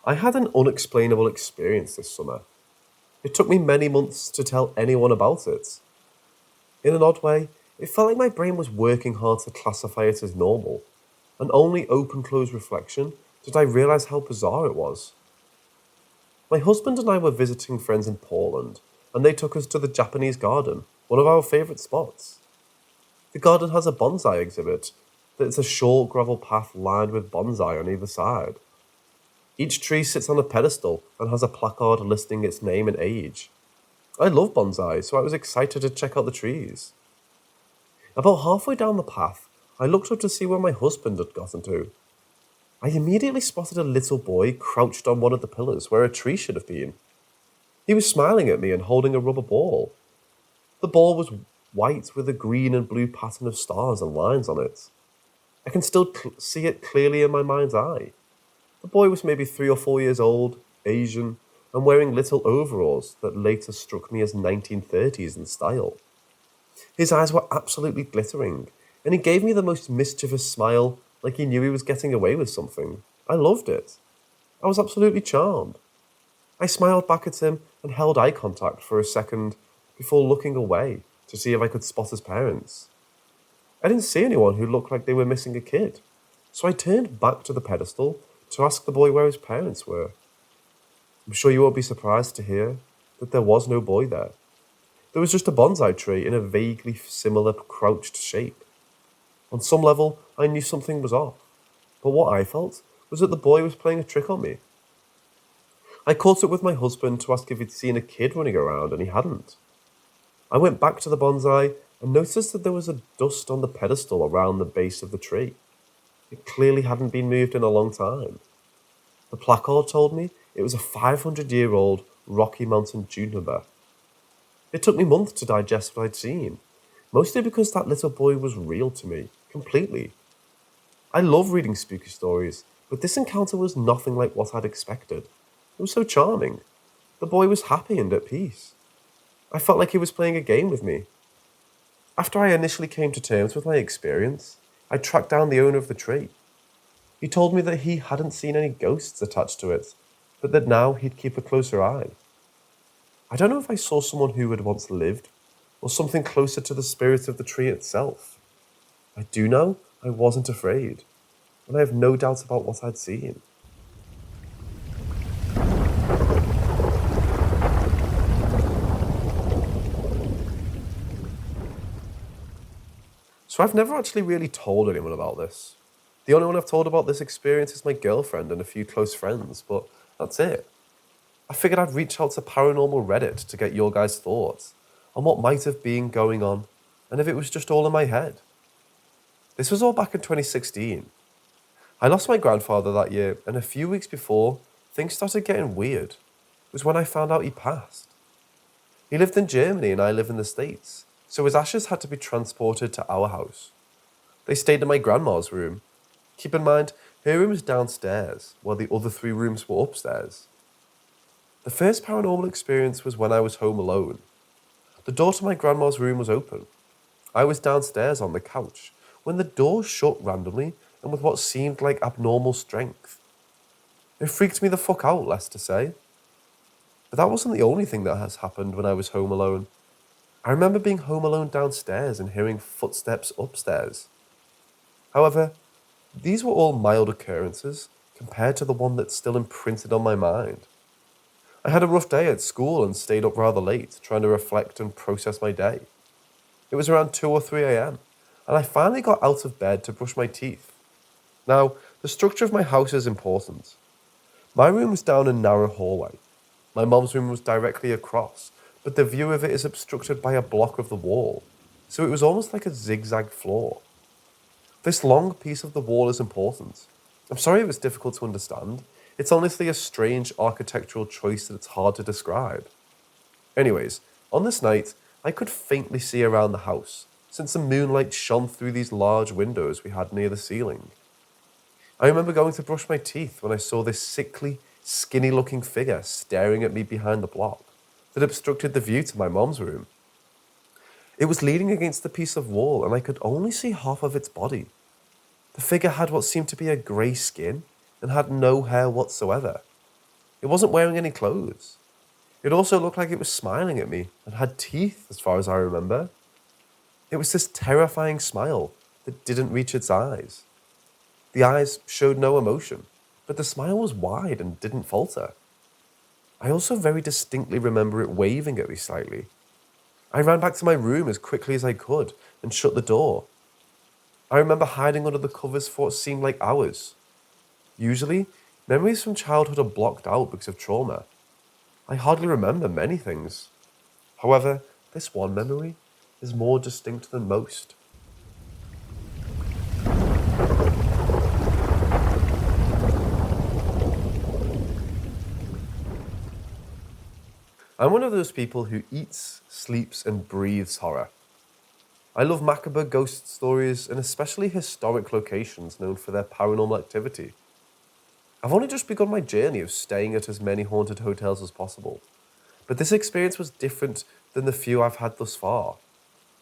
I had an unexplainable experience this summer. It took me many months to tell anyone about it. In an odd way, it felt like my brain was working hard to classify it as normal, and only open close reflection did I realize how bizarre it was. My husband and I were visiting friends in Portland, and they took us to the Japanese garden, one of our favourite spots. The garden has a bonsai exhibit that's a short gravel path lined with bonsai on either side. Each tree sits on a pedestal and has a placard listing its name and age. I love bonsai, so I was excited to check out the trees. About halfway down the path, I looked up to see where my husband had gotten to. I immediately spotted a little boy crouched on one of the pillars where a tree should have been. He was smiling at me and holding a rubber ball. The ball was white with a green and blue pattern of stars and lines on it. I can still see it clearly in my mind's eye. The boy was maybe 3 or 4 years old, Asian, and wearing little overalls that later struck me as 1930s in style. His eyes were absolutely glittering, and he gave me the most mischievous smile, like he knew he was getting away with something. I loved it. I was absolutely charmed. I smiled back at him and held eye contact for a second before looking away to see if I could spot his parents. I didn't see anyone who looked like they were missing a kid, so I turned back to the pedestal to ask the boy where his parents were. I'm sure you won't be surprised to hear that there was no boy there. There was just a bonsai tree in a vaguely similar crouched shape. On some level, I knew something was off, but what I felt was that the boy was playing a trick on me. I caught up with my husband to ask if he'd seen a kid running around, and he hadn't. I went back to the bonsai and noticed that there was a dust on the pedestal around the base of the tree. It clearly hadn't been moved in a long time. The placard told me it was a 500-year-old Rocky Mountain juniper. It took me months to digest what I'd seen, mostly because that little boy was real to me, completely. I love reading spooky stories, but this encounter was nothing like what I'd expected. It was so charming. The boy was happy and at peace. I felt like he was playing a game with me. After I initially came to terms with my experience, I tracked down the owner of the tree. He told me that he hadn't seen any ghosts attached to it, but that now he'd keep a closer eye. I don't know if I saw someone who had once lived, or something closer to the spirit of the tree itself. I do know I wasn't afraid, and I have no doubt about what I'd seen. So I've never actually really told anyone about this. The only one I've told about this experience is my girlfriend and a few close friends, but that's it. I figured I'd reach out to Paranormal Reddit to get your guys' thoughts on what might have been going on and if it was just all in my head. This was all back in 2016. I lost my grandfather that year, and a few weeks before, things started getting weird. It was when I found out he passed. He lived in Germany and I live in the States, so his ashes had to be transported to our house. They stayed in my grandma's room. Keep in mind, her room was downstairs, while the other 3 rooms were upstairs. The first paranormal experience was when I was home alone. The door to my grandma's room was open. I was downstairs on the couch when the door shut randomly and with what seemed like abnormal strength. It freaked me the fuck out, less to say. But that wasn't the only thing that has happened when I was home alone. I remember being home alone downstairs and hearing footsteps upstairs. However, these were all mild occurrences compared to the one that's still imprinted on my mind. I had a rough day at school and stayed up rather late, trying to reflect and process my day. It was around 2 or 3 a.m., and I finally got out of bed to brush my teeth. Now, the structure of my house is important. My room was down a narrow hallway. My mum's room was directly across, but the view of it is obstructed by a block of the wall, so it was almost like a zigzag floor. This long piece of the wall is important. I'm sorry if it's difficult to understand. It's honestly a strange architectural choice that it's hard to describe. Anyways, on this night, I could faintly see around the house, since the moonlight shone through these large windows we had near the ceiling. I remember going to brush my teeth when I saw this sickly, skinny-looking figure staring at me behind the block that obstructed the view to my mom's room. It was leaning against a piece of wall, and I could only see half of its body. The figure had what seemed to be a grey skin and had no hair whatsoever. It wasn't wearing any clothes. It also looked like it was smiling at me and had teeth, as far as I remember. It was this terrifying smile that didn't reach its eyes. The eyes showed no emotion, but the smile was wide and didn't falter. I also very distinctly remember it waving at me slightly. I ran back to my room as quickly as I could and shut the door. I remember hiding under the covers for what seemed like hours. Usually, memories from childhood are blocked out because of trauma. I hardly remember many things. However, this one memory is more distinct than most. I'm one of those people who eats, sleeps, and breathes horror. I love macabre ghost stories and especially historic locations known for their paranormal activity. I've only just begun my journey of staying at as many haunted hotels as possible, but this experience was different than the few I've had thus far.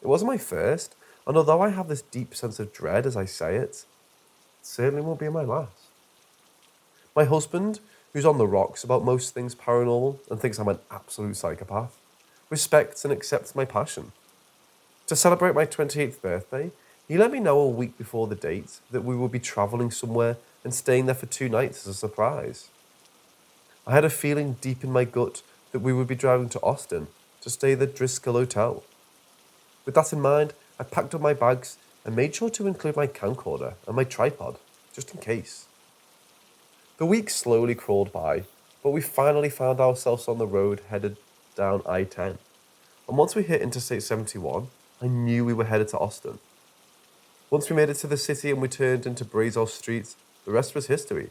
It wasn't my first, and although I have this deep sense of dread as I say it, it certainly won't be my last. My husband, who's on the rocks about most things paranormal and thinks I'm an absolute psychopath, respects and accepts my passion. To celebrate my 28th birthday, he let me know a week before the date that we would be travelling somewhere and staying there for 2 nights as a surprise. I had a feeling deep in my gut that we would be driving to Austin to stay at the Driscoll Hotel. With that in mind, I packed up my bags and made sure to include my camcorder and my tripod, just in case. The weeks slowly crawled by, but we finally found ourselves on the road headed down I-10. And once we hit Interstate 71, I knew we were headed to Austin. Once we made it to the city and we turned into Brazel Street, the rest was history.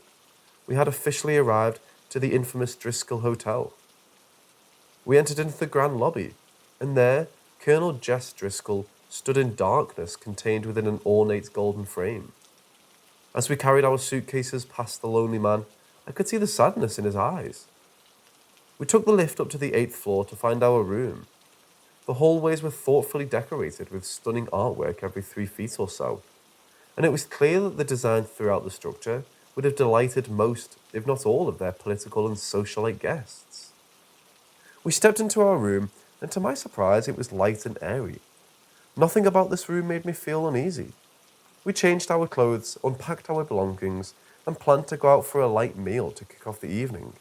We had officially arrived to the infamous Driscoll Hotel. We entered into the grand lobby, and there, Colonel Jess Driscoll stood in darkness contained within an ornate golden frame. As we carried our suitcases past the lonely man, I could see the sadness in his eyes. We took the lift up to the 8th floor to find our room. The hallways were thoughtfully decorated with stunning artwork every 3 feet or so, and it was clear that the design throughout the structure would have delighted most, if not all, of their political and socialite guests. We stepped into our room, and to my surprise, it was light and airy. Nothing about this room made me feel uneasy. We changed our clothes, unpacked our belongings, and planned to go out for a light meal to kick off the evening.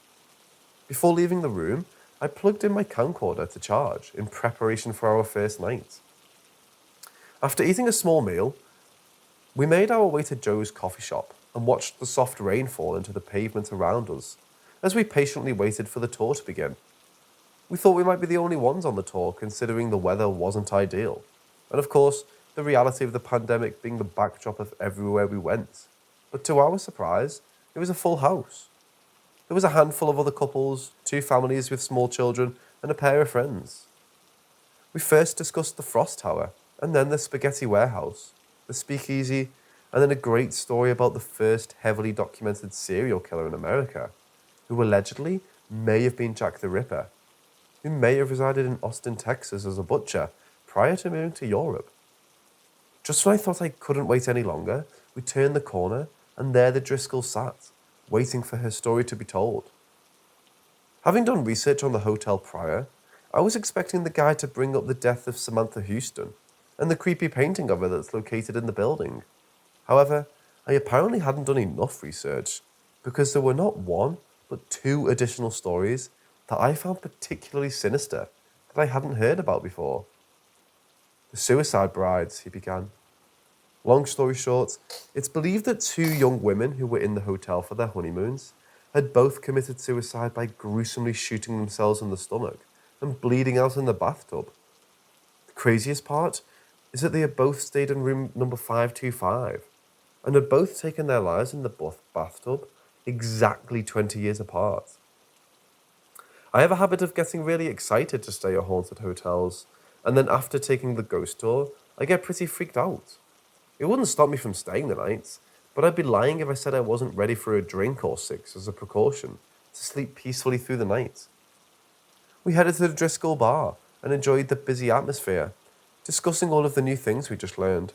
Before leaving the room, I plugged in my camcorder to charge in preparation for our first night. After eating a small meal, we made our way to Joe's coffee shop and watched the soft rain fall into the pavement around us as we patiently waited for the tour to begin. We thought we might be the only ones on the tour considering the weather wasn't ideal, and of course, the reality of the pandemic being the backdrop of everywhere we went. But to our surprise, it was a full house. There was a handful of other couples, 2 families with small children, and a pair of friends. We first discussed the Frost Tower, and then the Spaghetti Warehouse, the Speakeasy, and then a great story about the first heavily documented serial killer in America, who allegedly may have been Jack the Ripper, who may have resided in Austin, Texas as a butcher prior to moving to Europe. Just when I thought I couldn't wait any longer, we turned the corner, and there the Driscoll sat, waiting for her story to be told. Having done research on the hotel prior, I was expecting the guy to bring up the death of Samantha Houston and the creepy painting of her that's located in the building. However, I apparently hadn't done enough research because there were not one, but 2 additional stories that I found particularly sinister that I hadn't heard about before. The suicide brides, he began. Long story short, it's believed that 2 young women who were in the hotel for their honeymoons had both committed suicide by gruesomely shooting themselves in the stomach and bleeding out in the bathtub. The craziest part is that they had both stayed in room number 525 and had both taken their lives in the bathtub exactly 20 years apart. I have a habit of getting really excited to stay at haunted hotels, and then after taking the ghost tour, I get pretty freaked out. It wouldn't stop me from staying the night, but I'd be lying if I said I wasn't ready for a drink or 6 as a precaution to sleep peacefully through the night. We headed to the Driscoll bar and enjoyed the busy atmosphere, discussing all of the new things we just learned.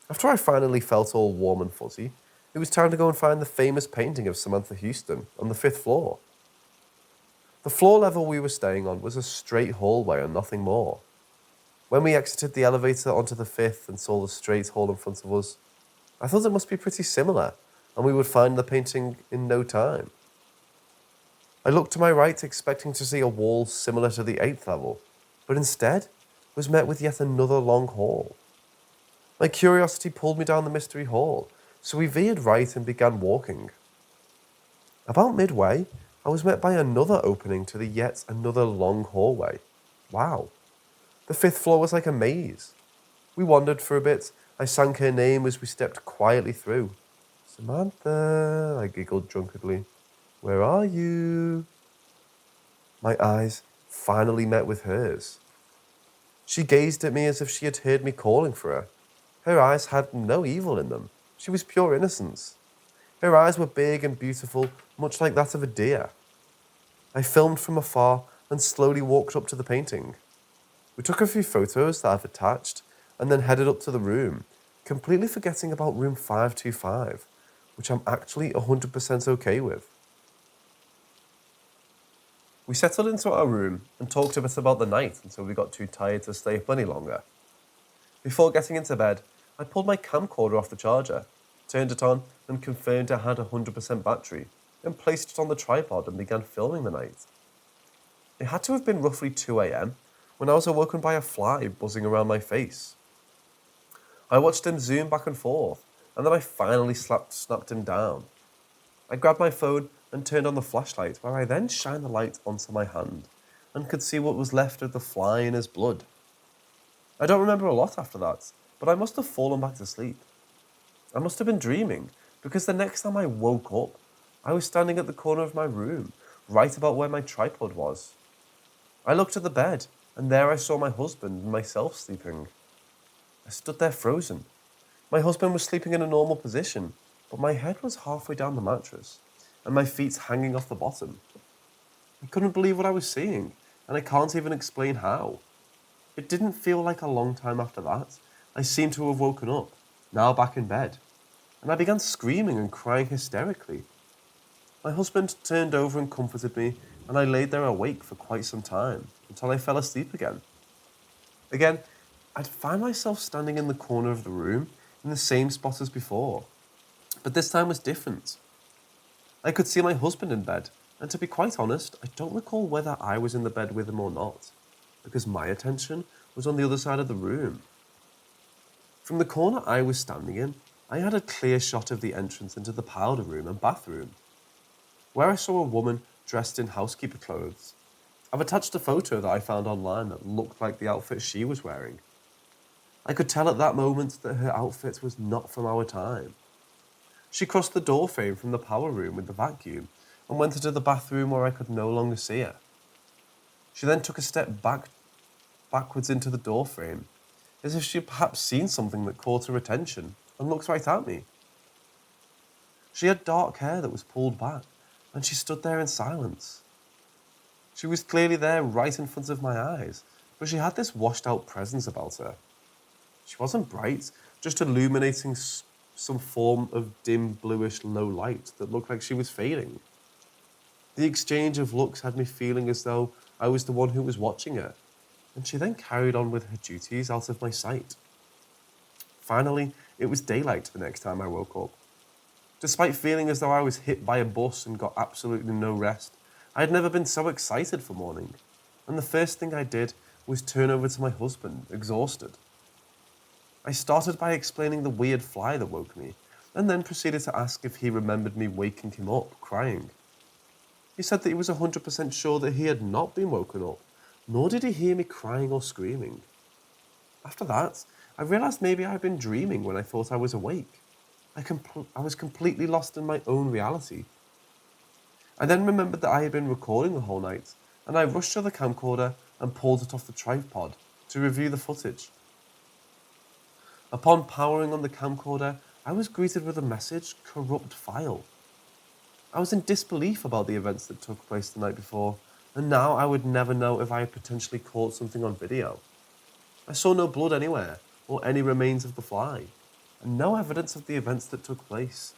After I finally felt all warm and fuzzy, it was time to go and find the famous painting of Samantha Houston on the 5th floor. The floor level we were staying on was a straight hallway and nothing more. When we exited the elevator onto the 5th and saw the straight hall in front of us, I thought it must be pretty similar, and we would find the painting in no time. I looked to my right, expecting to see a wall similar to the 8th level, but instead was met with yet another long hall. My curiosity pulled me down the mystery hall, so we veered right and began walking. About midway, I was met by another opening to the yet another long hallway. Wow. The 5th floor was like a maze. We wandered for a bit. I sang her name as we stepped quietly through. "Samantha," I giggled drunkenly. "Where are you?" My eyes finally met with hers. She gazed at me as if she had heard me calling for her. Her eyes had no evil in them. She was pure innocence. Her eyes were big and beautiful, much like that of a deer. I filmed from afar and slowly walked up to the painting. We took a few photos that I've attached and then headed up to the room, completely forgetting about room 525, which I'm actually 100% okay with. We settled into our room and talked a bit about the night until we got too tired to stay up any longer. Before getting into bed, I pulled my camcorder off the charger, turned it on and confirmed it had 100% battery, then placed it on the tripod and began filming the night. It had to have been roughly 2 a.m. when I was awoken by a fly buzzing around my face. I watched him zoom back and forth, and then I finally snapped him down. I grabbed my phone and turned on the flashlight, where I then shined the light onto my hand and could see what was left of the fly in his blood. I don't remember a lot after that, but I must have fallen back to sleep. I must have been dreaming, because the next time I woke up, I was standing at the corner of my room, right about where my tripod was. I looked at the bed, and there I saw my husband and myself sleeping. I stood there frozen. My husband was sleeping in a normal position, but my head was halfway down the mattress, and my feet hanging off the bottom. I couldn't believe what I was seeing, and I can't even explain how. It didn't feel like a long time after that. I seemed to have woken up, now back in bed, and I began screaming and crying hysterically. My husband turned over and comforted me, and I laid there awake for quite some time, until I fell asleep again. Again, I'd find myself standing in the corner of the room, in the same spot as before, but this time was different. I could see my husband in bed, and to be quite honest, I don't recall whether I was in the bed with him or not, because my attention was on the other side of the room. From the corner I was standing in, I had a clear shot of the entrance into the powder room and bathroom, where I saw a woman dressed in housekeeper clothes. I've attached a photo that I found online that looked like the outfit she was wearing. I could tell at that moment that her outfit was not from our time. She crossed the door frame from the power room with the vacuum and went into the bathroom where I could no longer see her. She then took a step backwards into the door frame, as if she had perhaps seen something that caught her attention, and looked right at me. She had dark hair that was pulled back, and she stood there in silence. She was clearly there right in front of my eyes, but she had this washed-out presence about her. She wasn't bright, just illuminating some form of dim bluish low light that looked like she was fading. The exchange of looks had me feeling as though I was the one who was watching her, and she then carried on with her duties out of my sight. Finally, it was daylight the next time I woke up. Despite feeling as though I was hit by a bus and got absolutely no rest, I had never been so excited for morning, and the first thing I did was turn over to my husband, exhausted. I started by explaining the weird fly that woke me, and then proceeded to ask if he remembered me waking him up, crying. He said that he was 100% sure that he had not been woken up, nor did he hear me crying or screaming. After that, I realised maybe I had been dreaming when I thought I was awake. I was completely lost in my own reality. I then remembered that I had been recording the whole night, and I rushed to the camcorder and pulled it off the tripod to review the footage. Upon powering on the camcorder, I was greeted with a message, "Corrupt file." I was in disbelief about the events that took place the night before, and now I would never know if I had potentially caught something on video. I saw no blood anywhere, or any remains of the fly, and no evidence of the events that took place.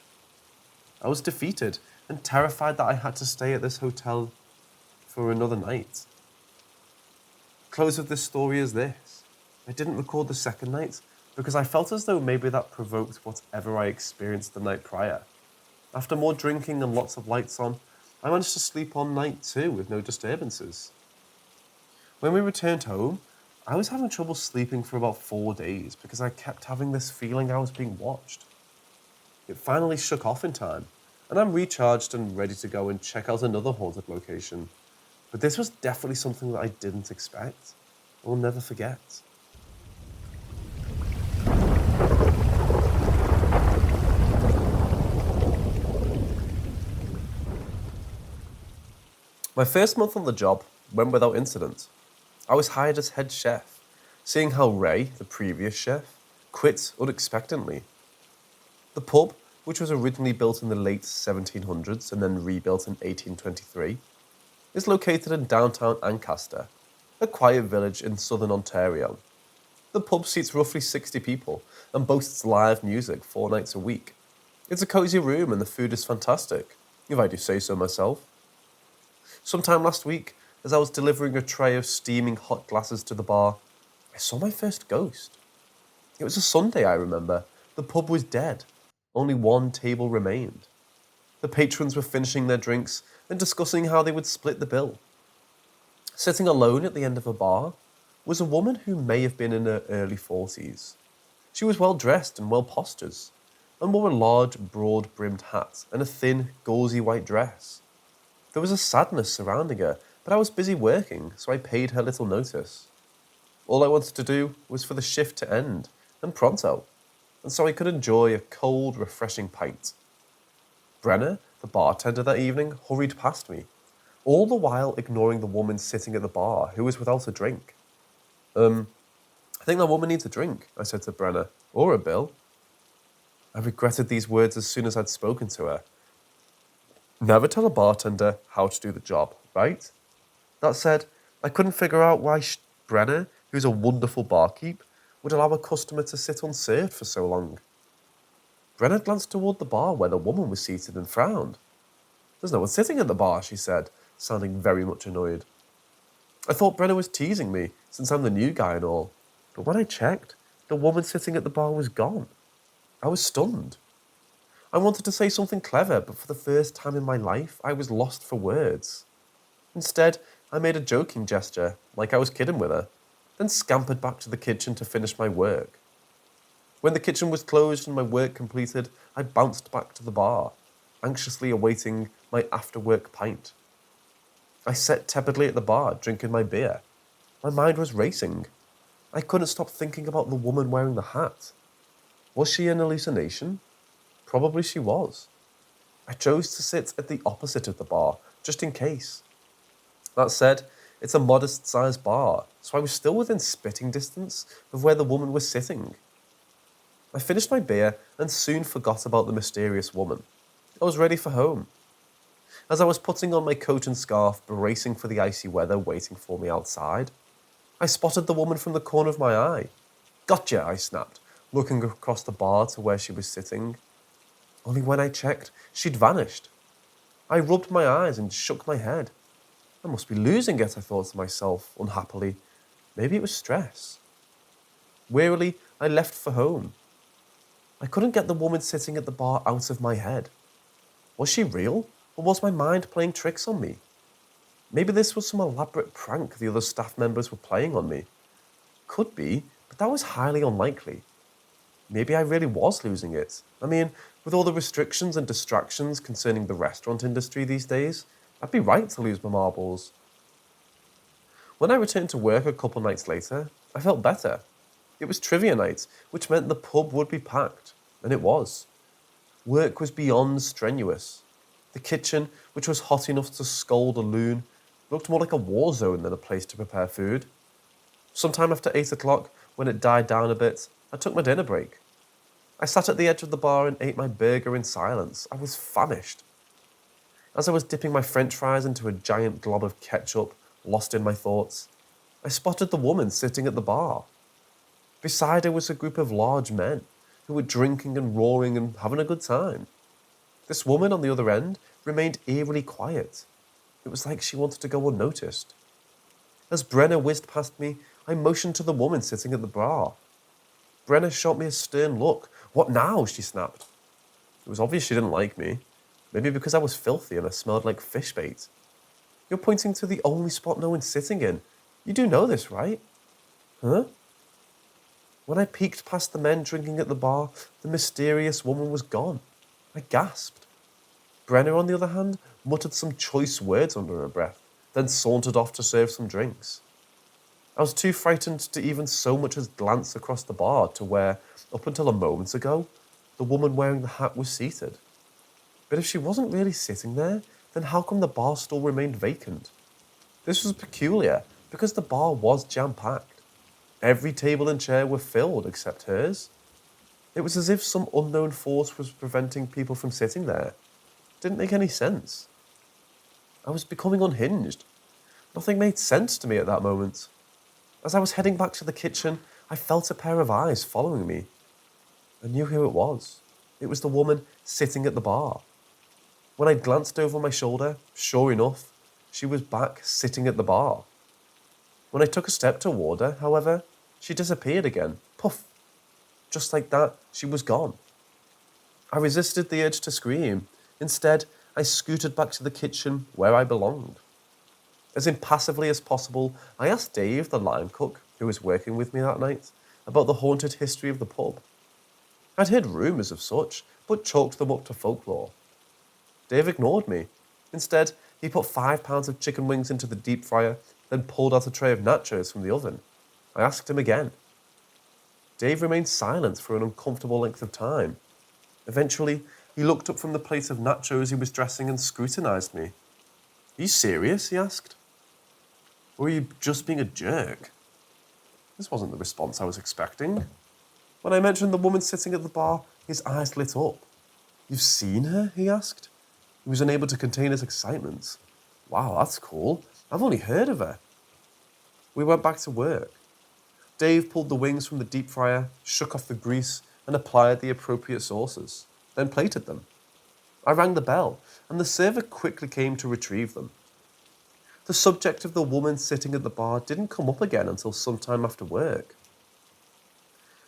I was defeated and terrified that I had to stay at this hotel for another night. The close of this story is this. I didn't record the second night because I felt as though maybe that provoked whatever I experienced the night prior. After more drinking and lots of lights on, I managed to sleep on night 2 with no disturbances. When we returned home, I was having trouble sleeping for about 4 days because I kept having this feeling I was being watched. It finally shook off in time, and I'm recharged and ready to go and check out another haunted location. But this was definitely something that I didn't expect. I will never forget. My first month on the job went without incident. I was hired as head chef, seeing how Ray, the previous chef, quit unexpectedly. The pub, which was originally built in the late 1700s and then rebuilt in 1823, is located in downtown Ancaster, a quiet village in southern Ontario. The pub seats roughly 60 people and boasts live music 4 nights a week. It's a cozy room and the food is fantastic, if I do say so myself. Sometime last week, as I was delivering a tray of steaming hot glasses to the bar, I saw my first ghost. It was a Sunday, I remember. The pub was dead. Only one table remained. The patrons were finishing their drinks and discussing how they would split the bill. Sitting alone at the end of a bar was a woman who may have been in her early 40s. She was well dressed and well postured, and wore a large, broad-brimmed hat and a thin, gauzy white dress. There was a sadness surrounding her, but I was busy working, so I paid her little notice. All I wanted to do was for the shift to end, and pronto, and so I could enjoy a cold, refreshing pint. Brenner, the bartender that evening, hurried past me, all the while ignoring the woman sitting at the bar who was without a drink. I think that woman needs a drink, I said to Brenner, or a bill. I regretted these words as soon as I'd spoken to her. Never tell a bartender how to do the job, right? That said, I couldn't figure out why Brenner, who's a wonderful barkeep, would allow a customer to sit unserved for so long. Brenner glanced toward the bar where the woman was seated and frowned. There's no one sitting at the bar, she said, sounding very much annoyed. I thought Brenner was teasing me, since I'm the new guy and all, but when I checked, the woman sitting at the bar was gone. I was stunned. I wanted to say something clever, but for the first time in my life, I was lost for words. Instead, I made a joking gesture, like I was kidding with her, then scampered back to the kitchen to finish my work. When the kitchen was closed and my work completed, I bounced back to the bar, anxiously awaiting my after-work pint. I sat tepidly at the bar, drinking my beer. My mind was racing. I couldn't stop thinking about the woman wearing the hat. Was she an hallucination? Probably she was. I chose to sit at the opposite of the bar, just in case. That said, it's a modest-sized bar, so I was still within spitting distance of where the woman was sitting. I finished my beer and soon forgot about the mysterious woman. I was ready for home. As I was putting on my coat and scarf, bracing for the icy weather waiting for me outside, I spotted the woman from the corner of my eye. Gotcha, I snapped, looking across the bar to where she was sitting. Only when I checked, she'd vanished. I rubbed my eyes and shook my head. I must be losing it, I thought to myself, unhappily. Maybe it was stress. Wearily, I left for home. I couldn't get the woman sitting at the bar out of my head. Was she real, or was my mind playing tricks on me? Maybe this was some elaborate prank the other staff members were playing on me. Could be, but that was highly unlikely. Maybe I really was losing it. I mean, with all the restrictions and distractions concerning the restaurant industry these days, I'd be right to lose my marbles. When I returned to work a couple nights later, I felt better. It was trivia night, which meant the pub would be packed, and it was. Work was beyond strenuous. The kitchen, which was hot enough to scald a loon, looked more like a war zone than a place to prepare food. Sometime after 8 o'clock, when it died down a bit, I took my dinner break. I sat at the edge of the bar and ate my burger in silence. I was famished. As I was dipping my french fries into a giant glob of ketchup, lost in my thoughts, I spotted the woman sitting at the bar. Beside her was a group of large men who were drinking and roaring and having a good time. This woman on the other end remained eerily quiet. It was like she wanted to go unnoticed. As Brenna whizzed past me, I motioned to the woman sitting at the bar. Brenna shot me a stern look. "What now?" she snapped. It was obvious she didn't like me. Maybe because I was filthy and I smelled like fish bait. "You're pointing to the only spot no one's sitting in. You do know this, right?" "Huh?" When I peeked past the men drinking at the bar, the mysterious woman was gone. I gasped. Brenna, on the other hand, muttered some choice words under her breath, then sauntered off to serve some drinks. I was too frightened to even so much as glance across the bar to where, up until a moment ago, the woman wearing the hat was seated. But if she wasn't really sitting there, then how come the bar stool remained vacant? This was peculiar, because the bar was jam-packed. Every table and chair were filled except hers. It was as if some unknown force was preventing people from sitting there. It didn't make any sense. I was becoming unhinged. Nothing made sense to me at that moment. As I was heading back to the kitchen, I felt a pair of eyes following me. I knew who it was. It was the woman sitting at the bar. When I glanced over my shoulder, sure enough, she was back sitting at the bar. When I took a step toward her, however, she disappeared again. Puff! Just like that, she was gone. I resisted the urge to scream. Instead, I scooted back to the kitchen where I belonged. As impassively as possible, I asked Dave, the line cook, who was working with me that night, about the haunted history of the pub. I'd heard rumours of such, but chalked them up to folklore. Dave ignored me. Instead, he put 5 pounds of chicken wings into the deep fryer, then pulled out a tray of nachos from the oven. I asked him again. Dave remained silent for an uncomfortable length of time. Eventually, he looked up from the plate of nachos he was dressing and scrutinised me. "Are you serious?" he asked. "Or are you just being a jerk?" This wasn't the response I was expecting. When I mentioned the woman sitting at the bar, his eyes lit up. "You've seen her?" he asked. He was unable to contain his excitement. "Wow, that's cool. I've only heard of her." We went back to work. Dave pulled the wings from the deep fryer, shook off the grease, and applied the appropriate sauces, then plated them. I rang the bell, and the server quickly came to retrieve them. The subject of the woman sitting at the bar didn't come up again until sometime after work.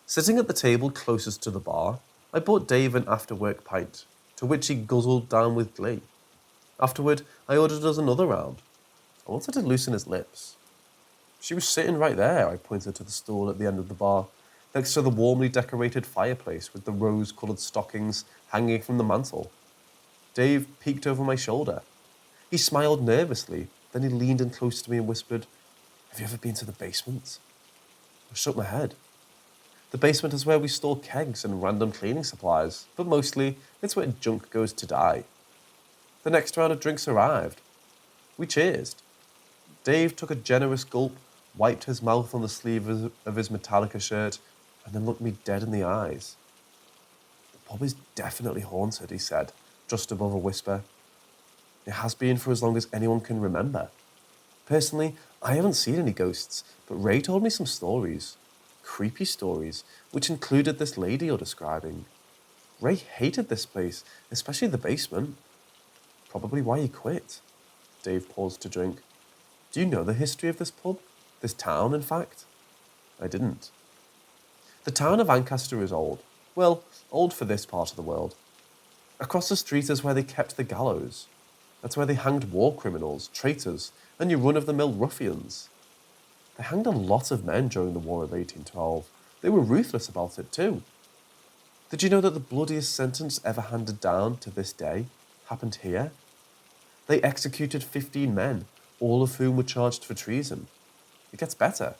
Sitting at the table closest to the bar, I bought Dave an after-work pint, to which he guzzled down with glee. Afterward, I ordered us another round. I wanted to loosen his lips. She was sitting right there, I pointed to the stool at the end of the bar, next to the warmly decorated fireplace with the rose-coloured stockings hanging from the mantel. Dave peeked over my shoulder. He smiled nervously, then he leaned in close to me and whispered, "Have you ever been to the basement?" I shook my head. The basement is where we store kegs and random cleaning supplies, but mostly it's where junk goes to die. The next round of drinks arrived. We cheersed. Dave took a generous gulp, wiped his mouth on the sleeve of his Metallica shirt, and then looked me dead in the eyes. "The pub is definitely haunted," he said, just above a whisper. "It has been for as long as anyone can remember. Personally, I haven't seen any ghosts, but Ray told me some stories. Creepy stories, which included this lady you're describing. Ray hated this place, especially the basement. Probably why he quit." Dave paused to drink. "Do you know the history of this pub? This town, in fact?" I didn't. The town of Ancaster is old. Well, old for this part of the world. Across the street is where they kept the gallows. That's where they hanged war criminals, traitors, and your run-of-the-mill ruffians. They hanged a lot of men during the War of 1812. They were ruthless about it too. Did you know that the bloodiest sentence ever handed down to this day happened here? They executed 15 men, all of whom were charged for treason. It gets better.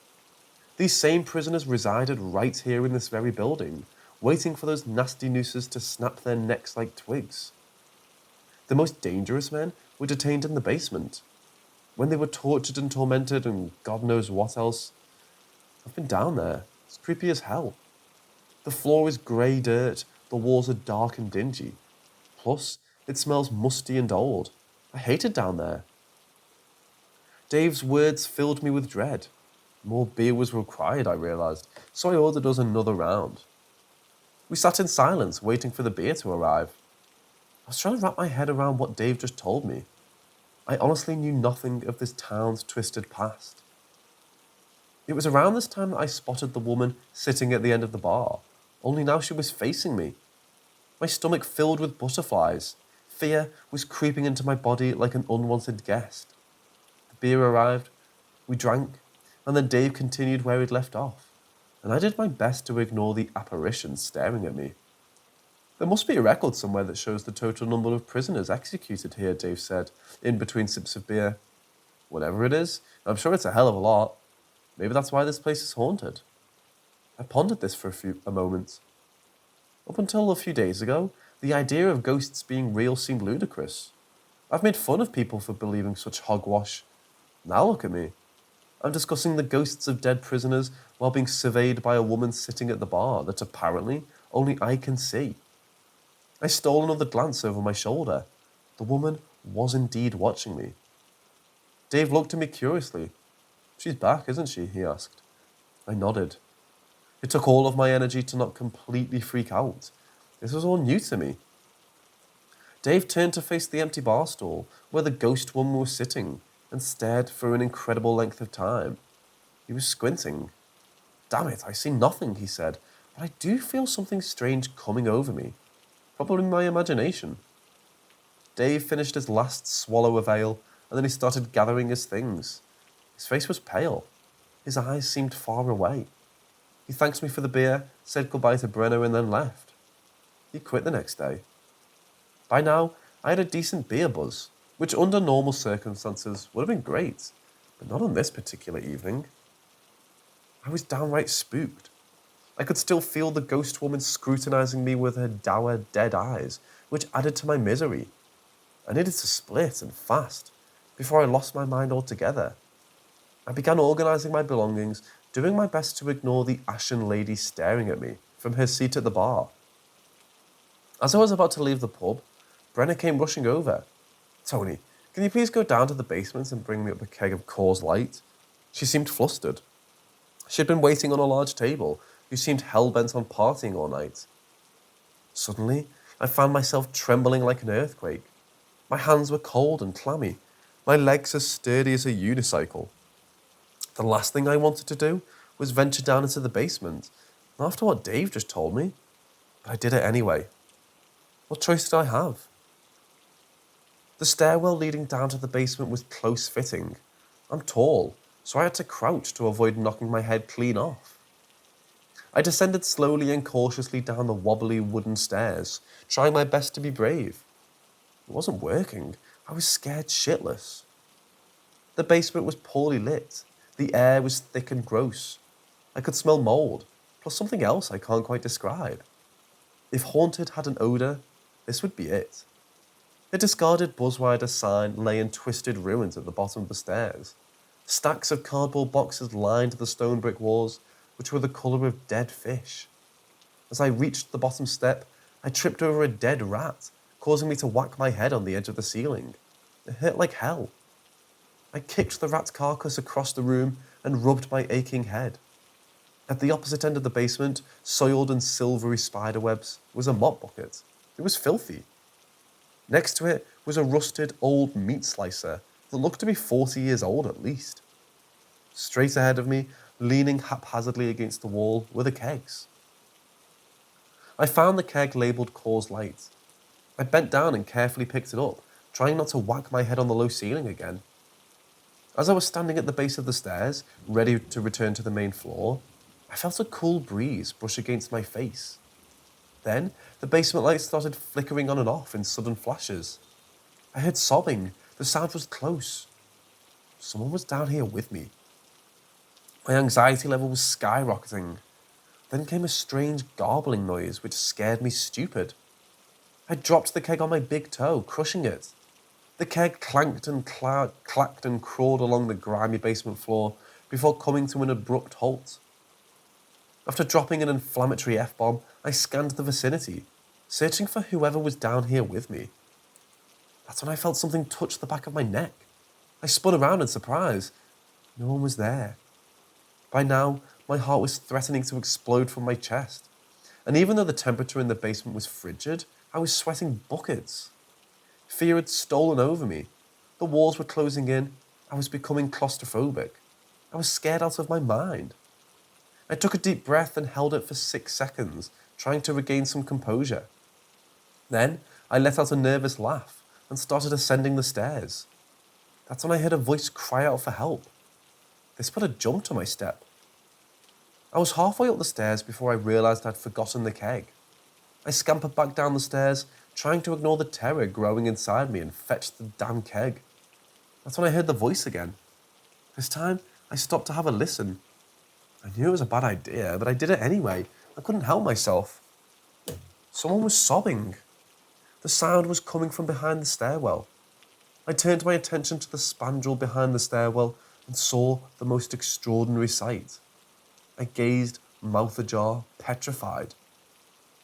These same prisoners resided right here in this very building, waiting for those nasty nooses to snap their necks like twigs. The most dangerous men were detained in the basement. When they were tortured and tormented and God knows what else. I've been down there. It's creepy as hell. The floor is grey dirt, the walls are dark and dingy. Plus, it smells musty and old. I hate it down there. Dave's words filled me with dread. More beer was required, I realised, so I ordered us another round. We sat in silence, waiting for the beer to arrive. I was trying to wrap my head around what Dave just told me. I honestly knew nothing of this town's twisted past. It was around this time that I spotted the woman sitting at the end of the bar, only now she was facing me. My stomach filled with butterflies. Fear was creeping into my body like an unwanted guest. The beer arrived, we drank, and then Dave continued where he'd left off, and I did my best to ignore the apparition staring at me. There must be a record somewhere that shows the total number of prisoners executed here, Dave said, in between sips of beer. Whatever it is, I'm sure it's a hell of a lot. Maybe that's why this place is haunted. I pondered this for a moment. Up until a few days ago, the idea of ghosts being real seemed ludicrous. I've made fun of people for believing such hogwash. Now look at me. I'm discussing the ghosts of dead prisoners while being surveyed by a woman sitting at the bar that apparently only I can see. I stole another glance over my shoulder. The woman was indeed watching me. Dave looked at me curiously. "She's back, isn't she?" he asked. I nodded. It took all of my energy to not completely freak out. This was all new to me. Dave turned to face the empty bar stool where the ghost woman was sitting and stared for an incredible length of time. He was squinting. "Damn it, I see nothing," he said, "but I do feel something strange coming over me. Probably my imagination." Dave finished his last swallow of ale, and then he started gathering his things. His face was pale. His eyes seemed far away. He thanked me for the beer, said goodbye to Brenna, and then left. He quit the next day. By now, I had a decent beer buzz, which under normal circumstances would have been great, but not on this particular evening. I was downright spooked. I could still feel the ghost woman scrutinizing me with her dour, dead eyes, which added to my misery. I needed to split, and fast, before I lost my mind altogether. I began organizing my belongings, doing my best to ignore the ashen lady staring at me from her seat at the bar. As I was about to leave the pub, Brenna came rushing over. "Tony, can you please go down to the basement and bring me up a keg of Coors Light?" She seemed flustered. She had been waiting on a large table, who seemed hell-bent on partying all night. Suddenly, I found myself trembling like an earthquake. My hands were cold and clammy, my legs as sturdy as a unicycle. The last thing I wanted to do was venture down into the basement, after what Dave just told me, but I did it anyway. What choice did I have? The stairwell leading down to the basement was close-fitting. I'm tall, so I had to crouch to avoid knocking my head clean off. I descended slowly and cautiously down the wobbly wooden stairs, trying my best to be brave. It wasn't working. I was scared shitless. The basement was poorly lit. The air was thick and gross. I could smell mold, plus something else I can't quite describe. If haunted had an odour, this would be it. A discarded Buzzwider sign lay in twisted ruins at the bottom of the stairs. Stacks of cardboard boxes lined the stone brick walls, which were the colour of dead fish. As I reached the bottom step, I tripped over a dead rat, causing me to whack my head on the edge of the ceiling. It hurt like hell. I kicked the rat's carcass across the room and rubbed my aching head. At the opposite end of the basement, soiled and silvery spiderwebs, was a mop bucket. It was filthy. Next to it was a rusted old meat slicer that looked to be 40 years old at least. Straight ahead of me, leaning haphazardly against the wall, were the kegs. I found the keg labelled Coors Light. I bent down and carefully picked it up, trying not to whack my head on the low ceiling again. As I was standing at the base of the stairs, ready to return to the main floor, I felt a cool breeze brush against my face. Then, the basement lights started flickering on and off in sudden flashes. I heard sobbing. The sound was close. Someone was down here with me. My anxiety level was skyrocketing. Then came a strange garbling noise which scared me stupid. I dropped the keg on my big toe, crushing it. The keg clanked and clacked and crawled along the grimy basement floor before coming to an abrupt halt. After dropping an inflammatory F-bomb, I scanned the vicinity, searching for whoever was down here with me. That's when I felt something touch the back of my neck. I spun around in surprise. No one was there. By now, my heart was threatening to explode from my chest. And even though the temperature in the basement was frigid, I was sweating buckets. Fear had stolen over me. The walls were closing in. I was becoming claustrophobic. I was scared out of my mind. I took a deep breath and held it for 6 seconds, trying to regain some composure. Then I let out a nervous laugh and started ascending the stairs. That's when I heard a voice cry out for help. This put a jump to my step. I was halfway up the stairs before I realised I'd forgotten the keg. I scampered back down the stairs, trying to ignore the terror growing inside me and fetched the damn keg. That's when I heard the voice again. This time, I stopped to have a listen. I knew it was a bad idea, but I did it anyway. I couldn't help myself. Someone was sobbing. The sound was coming from behind the stairwell. I turned my attention to the spandrel behind the stairwell and saw the most extraordinary sight. I gazed, mouth ajar, petrified.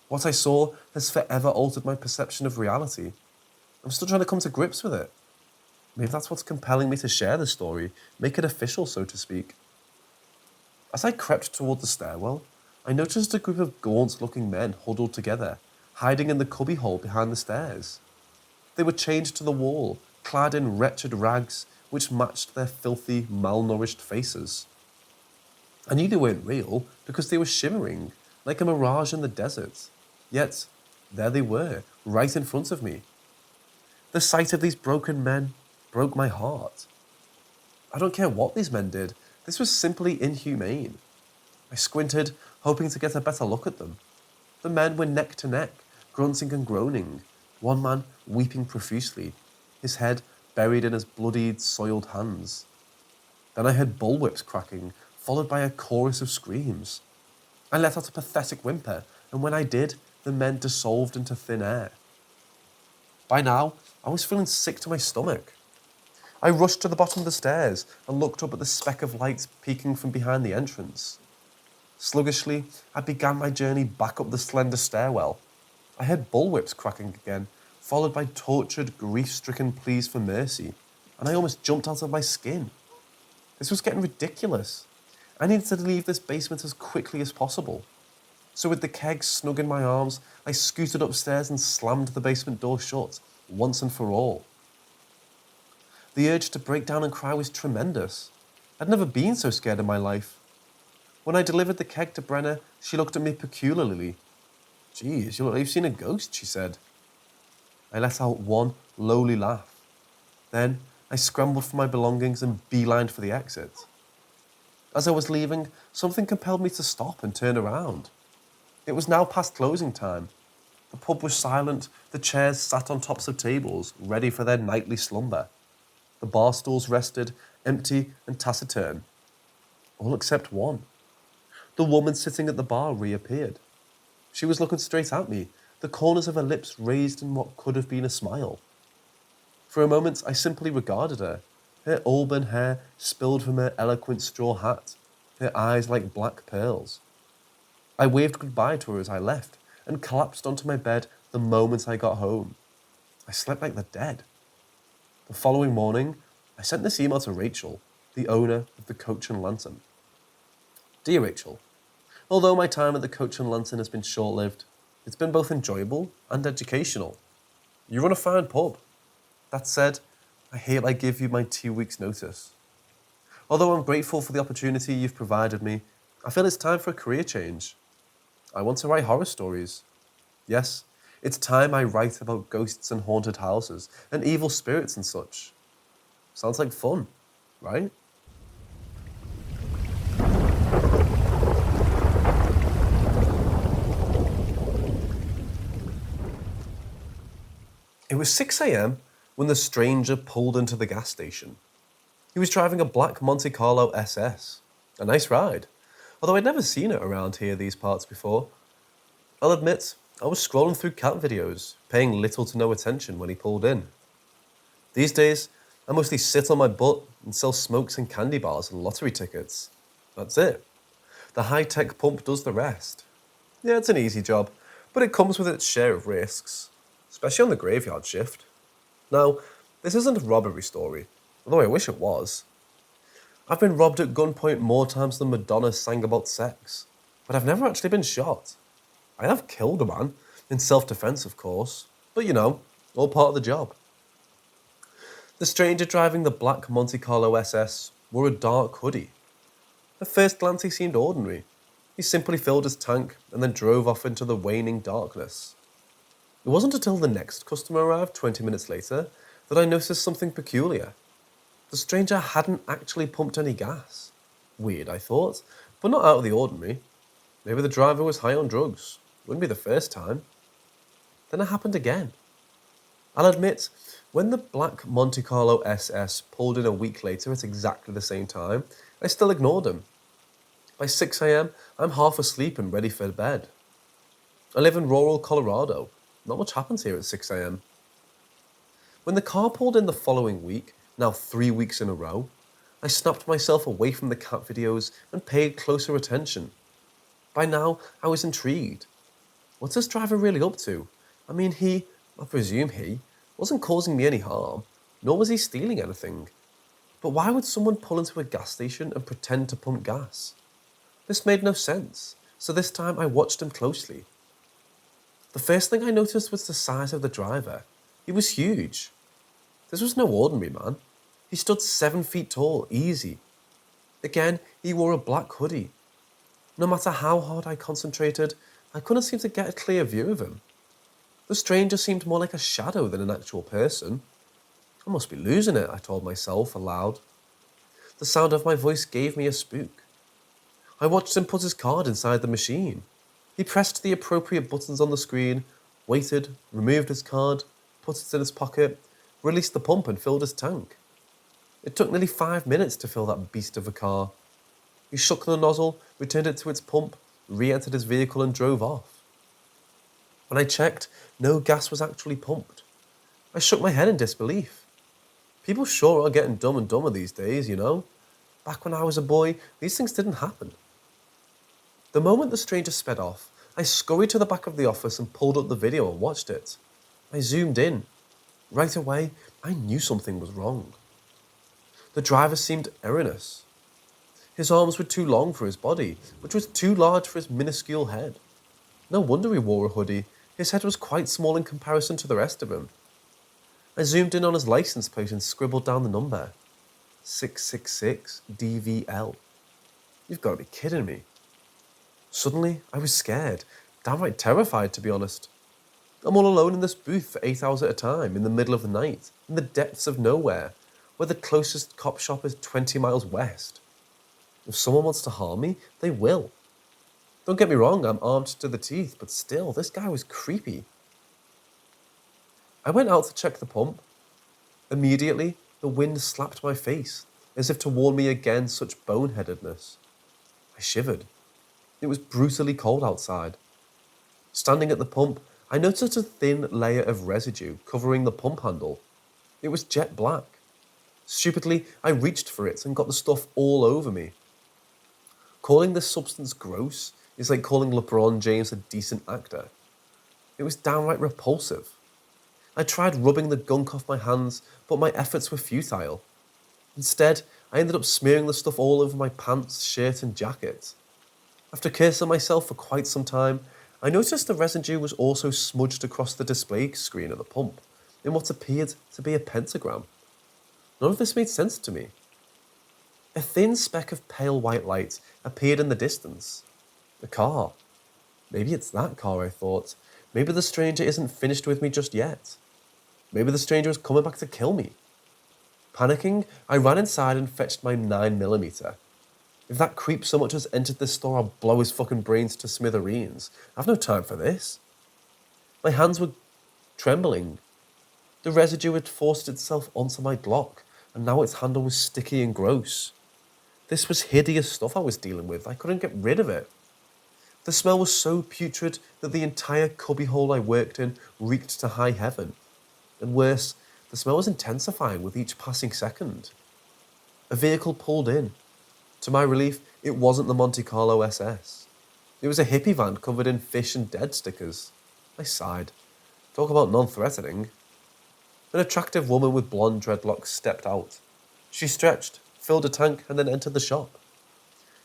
What I saw has forever altered my perception of reality. I'm still trying to come to grips with it. Maybe that's what's compelling me to share the story, make it official, so to speak. As I crept toward the stairwell, I noticed a group of gaunt-looking men huddled together, hiding in the cubbyhole behind the stairs. They were chained to the wall, clad in wretched rags which matched their filthy, malnourished faces. I knew they weren't real because they were shimmering, like a mirage in the desert. Yet, there they were, right in front of me. The sight of these broken men broke my heart. I don't care what these men did, this was simply inhumane. I squinted, hoping to get a better look at them. The men were neck to neck, grunting and groaning, one man weeping profusely, his head buried in his bloodied, soiled hands. Then I heard bullwhips cracking, followed by a chorus of screams. I let out a pathetic whimper, and when I did, the men dissolved into thin air. By now, I was feeling sick to my stomach. I rushed to the bottom of the stairs and looked up at the speck of light peeking from behind the entrance. Sluggishly, I began my journey back up the slender stairwell. I heard bullwhips cracking again, followed by tortured, grief-stricken pleas for mercy, and I almost jumped out of my skin. This was getting ridiculous. I needed to leave this basement as quickly as possible. So with the keg snug in my arms, I scooted upstairs and slammed the basement door shut, once and for all. The urge to break down and cry was tremendous. I'd never been so scared in my life. When I delivered the keg to Brenna, she looked at me peculiarly. "Geez, you look like you've seen a ghost," she said. I let out one lowly laugh. Then I scrambled for my belongings and beelined for the exit. As I was leaving, something compelled me to stop and turn around. It was now past closing time. The pub was silent, the chairs sat on tops of tables, ready for their nightly slumber. The bar stools rested, empty and taciturn. All except one. The woman sitting at the bar reappeared. She was looking straight at me, the corners of her lips raised in what could have been a smile. For a moment, I simply regarded her, her auburn hair spilled from her eloquent straw hat, her eyes like black pearls. I waved goodbye to her as I left and collapsed onto my bed the moment I got home. I slept like the dead. The following morning, I sent this email to Rachel, the owner of the Coach and Lantern. Dear Rachel, although my time at the Coach and Lantern has been short-lived, it's been both enjoyable and educational. You run a fine pub. That said, I hereby give you my 2 weeks' notice. Although I'm grateful for the opportunity you've provided me, I feel it's time for a career change. I want to write horror stories. Yes, it's time I write about ghosts and haunted houses and evil spirits and such. Sounds like fun, right? It was 6 a.m. when the stranger pulled into the gas station. He was driving a black Monte Carlo SS. A nice ride, although I'd never seen it around here these parts before. I'll admit, I was scrolling through cat videos, paying little to no attention when he pulled in. These days, I mostly sit on my butt and sell smokes and candy bars and lottery tickets. That's it. The high-tech pump does the rest. Yeah, it's an easy job, but it comes with its share of risks, especially on the graveyard shift. Now, this isn't a robbery story, although I wish it was. I've been robbed at gunpoint more times than Madonna sang about sex, but I've never actually been shot. I have killed a man, in self-defense of course, but you know, all part of the job. The stranger driving the black Monte Carlo SS wore a dark hoodie. At first glance, he seemed ordinary. He simply filled his tank and then drove off into the waning darkness. It wasn't until the next customer arrived 20 minutes later that I noticed something peculiar. The stranger hadn't actually pumped any gas. Weird, I thought, but not out of the ordinary. Maybe the driver was high on drugs. Wouldn't be the first time. Then it happened again. I'll admit, when the black Monte Carlo SS pulled in a week later at exactly the same time, I still ignored him. By 6 a.m., I'm half asleep and ready for bed. I live in rural Colorado. Not much happens here at 6 a.m. When the car pulled in the following week, now 3 weeks in a row, I snapped myself away from the cat videos and paid closer attention. By now, I was intrigued. What's this driver really up to? I mean, I presume he, wasn't causing me any harm, nor was he stealing anything. But why would someone pull into a gas station and pretend to pump gas? This made no sense, so this time I watched him closely. The first thing I noticed was the size of the driver. He was huge. This was no ordinary man. He stood 7 feet tall, easy. Again, he wore a black hoodie. No matter how hard I concentrated, I couldn't seem to get a clear view of him. The stranger seemed more like a shadow than an actual person. I must be losing it, I told myself aloud. The sound of my voice gave me a spook. I watched him put his card inside the machine. He pressed the appropriate buttons on the screen, waited, removed his card, put it in his pocket, released the pump and filled his tank. It took nearly 5 minutes to fill that beast of a car. He shook the nozzle, returned it to its pump, re-entered his vehicle and drove off. When I checked, no gas was actually pumped. I shook my head in disbelief. People sure are getting dumb and dumber these days, you know. Back when I was a boy, these things didn't happen. The moment the stranger sped off, I scurried to the back of the office and pulled up the video and watched it. I zoomed in. Right away, I knew something was wrong. The driver seemed erroneous. His arms were too long for his body, which was too large for his minuscule head. No wonder he wore a hoodie. His head was quite small in comparison to the rest of him. I zoomed in on his license plate and scribbled down the number. 666 DVL. You've got to be kidding me. Suddenly, I was scared, downright terrified to be honest. I'm all alone in this booth for 8 hours at a time, in the middle of the night, in the depths of nowhere, where the closest cop shop is 20 miles west. If someone wants to harm me, they will. Don't get me wrong, I'm armed to the teeth, but still, this guy was creepy. I went out to check the pump. Immediately, the wind slapped my face, as if to warn me against such boneheadedness. I shivered. It was brutally cold outside. Standing at the pump, I noticed a thin layer of residue covering the pump handle. It was jet black. Stupidly, I reached for it and got the stuff all over me. Calling this substance gross is like calling LeBron James a decent actor. It was downright repulsive. I tried rubbing the gunk off my hands, but my efforts were futile. Instead, I ended up smearing the stuff all over my pants, shirt and jacket. After cursing myself for quite some time, I noticed the residue was also smudged across the display screen at the pump, in what appeared to be a pentagram. None of this made sense to me. A thin speck of pale white light appeared in the distance. A car. Maybe it's that car, I thought. Maybe the stranger isn't finished with me just yet. Maybe the stranger is coming back to kill me. Panicking, I ran inside and fetched my 9mm. If that creep so much as entered this store, I'll blow his fucking brains to smithereens. I've no time for this. My hands were trembling. The residue had forced itself onto my Glock, and now its handle was sticky and gross. This was hideous stuff I was dealing with. I couldn't get rid of it. The smell was so putrid that the entire cubbyhole I worked in reeked to high heaven. And worse, the smell was intensifying with each passing second. A vehicle pulled in. To my relief, it wasn't the Monte Carlo SS. It was a hippie van covered in fish and dead stickers. I sighed. Talk about non-threatening. An attractive woman with blonde dreadlocks stepped out. She stretched, filled a tank, and then entered the shop.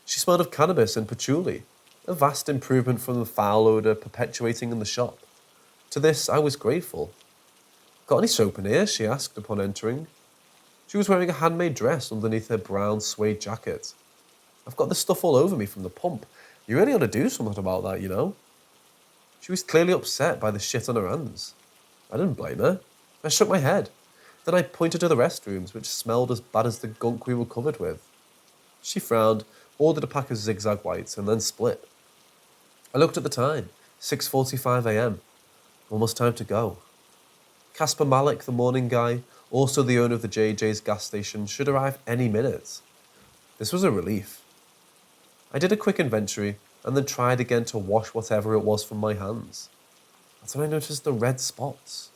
She smelled of cannabis and patchouli, a vast improvement from the foul odour perpetuating in the shop. To this, I was grateful. Got any soap in here? She asked upon entering. She was wearing a handmade dress underneath her brown suede jacket. I've got this stuff all over me from the pump. You really ought to do something about that, you know? She was clearly upset by the shit on her hands. I didn't blame her. I shook my head. Then I pointed to the restrooms, which smelled as bad as the gunk we were covered with. She frowned, ordered a pack of zigzag whites, and then split. I looked at the time, 6:45 a.m. Almost time to go. Casper Malik, the morning guy, also the owner of the JJ's gas station, should arrive any minute. This was a relief. I did a quick inventory and then tried again to wash whatever it was from my hands. That's when I noticed the red spots.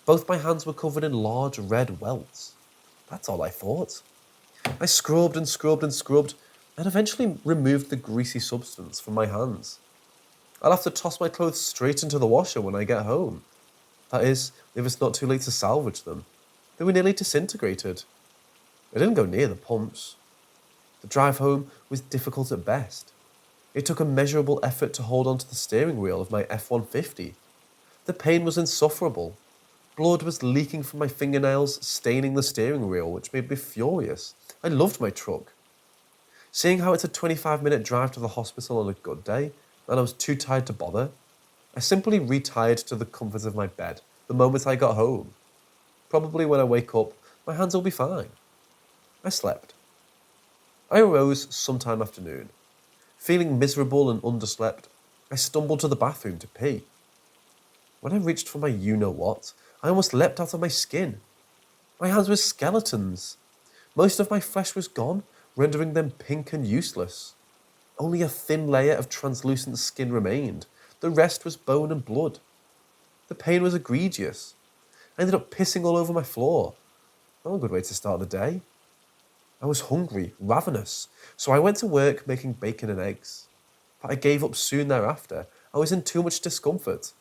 Both my hands were covered in large red welts. That's all I thought. I scrubbed and scrubbed and scrubbed and eventually removed the greasy substance from my hands. I'll have to toss my clothes straight into the washer when I get home. That is, if it's not too late to salvage them. They were nearly disintegrated. I didn't go near the pumps. The drive home was difficult at best. It took a measurable effort to hold onto the steering wheel of my F-150. The pain was insufferable. Blood was leaking from my fingernails, staining the steering wheel, which made me furious. I loved my truck. Seeing how it's a 25-minute drive to the hospital on a good day, and I was too tired to bother, I simply retired to the comfort of my bed the moment I got home. Probably when I wake up, my hands will be fine. I slept. I arose sometime afternoon. Feeling miserable and underslept, I stumbled to the bathroom to pee. When I reached for my you-know-what, I almost leapt out of my skin. My hands were skeletons. Most of my flesh was gone, rendering them pink and useless. Only a thin layer of translucent skin remained. The rest was bone and blood. The pain was egregious. I ended up pissing all over my floor. Not a good way to start the day. I was hungry, ravenous, so I went to work making bacon and eggs. But I gave up soon thereafter. I was in too much discomfort.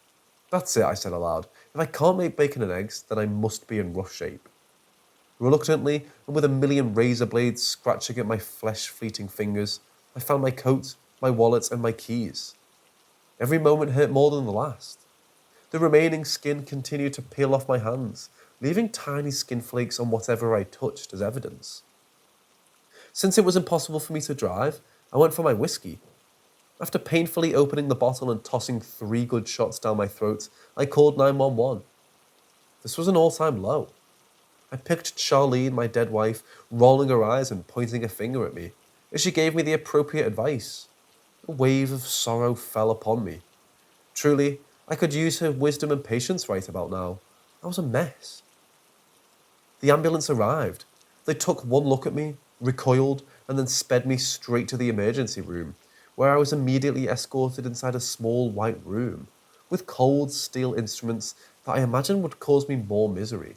That's it, I said aloud. If I can't make bacon and eggs, then I must be in rough shape. Reluctantly, and with a million razor blades scratching at my flesh-fleeting fingers, I found my coat, my wallet, and my keys. Every moment hurt more than the last. The remaining skin continued to peel off my hands, leaving tiny skin flakes on whatever I touched as evidence. Since it was impossible for me to drive, I went for my whiskey. After painfully opening the bottle and tossing 3 good shots down my throat, I called 911. This was an all-time low. I pictured Charlene, my dead wife, rolling her eyes and pointing a finger at me as she gave me the appropriate advice. A wave of sorrow fell upon me. Truly, I could use her wisdom and patience right about now. I was a mess. The ambulance arrived. They took one look at me, recoiled, and then sped me straight to the emergency room, where I was immediately escorted inside a small white room, with cold steel instruments that I imagined would cause me more misery.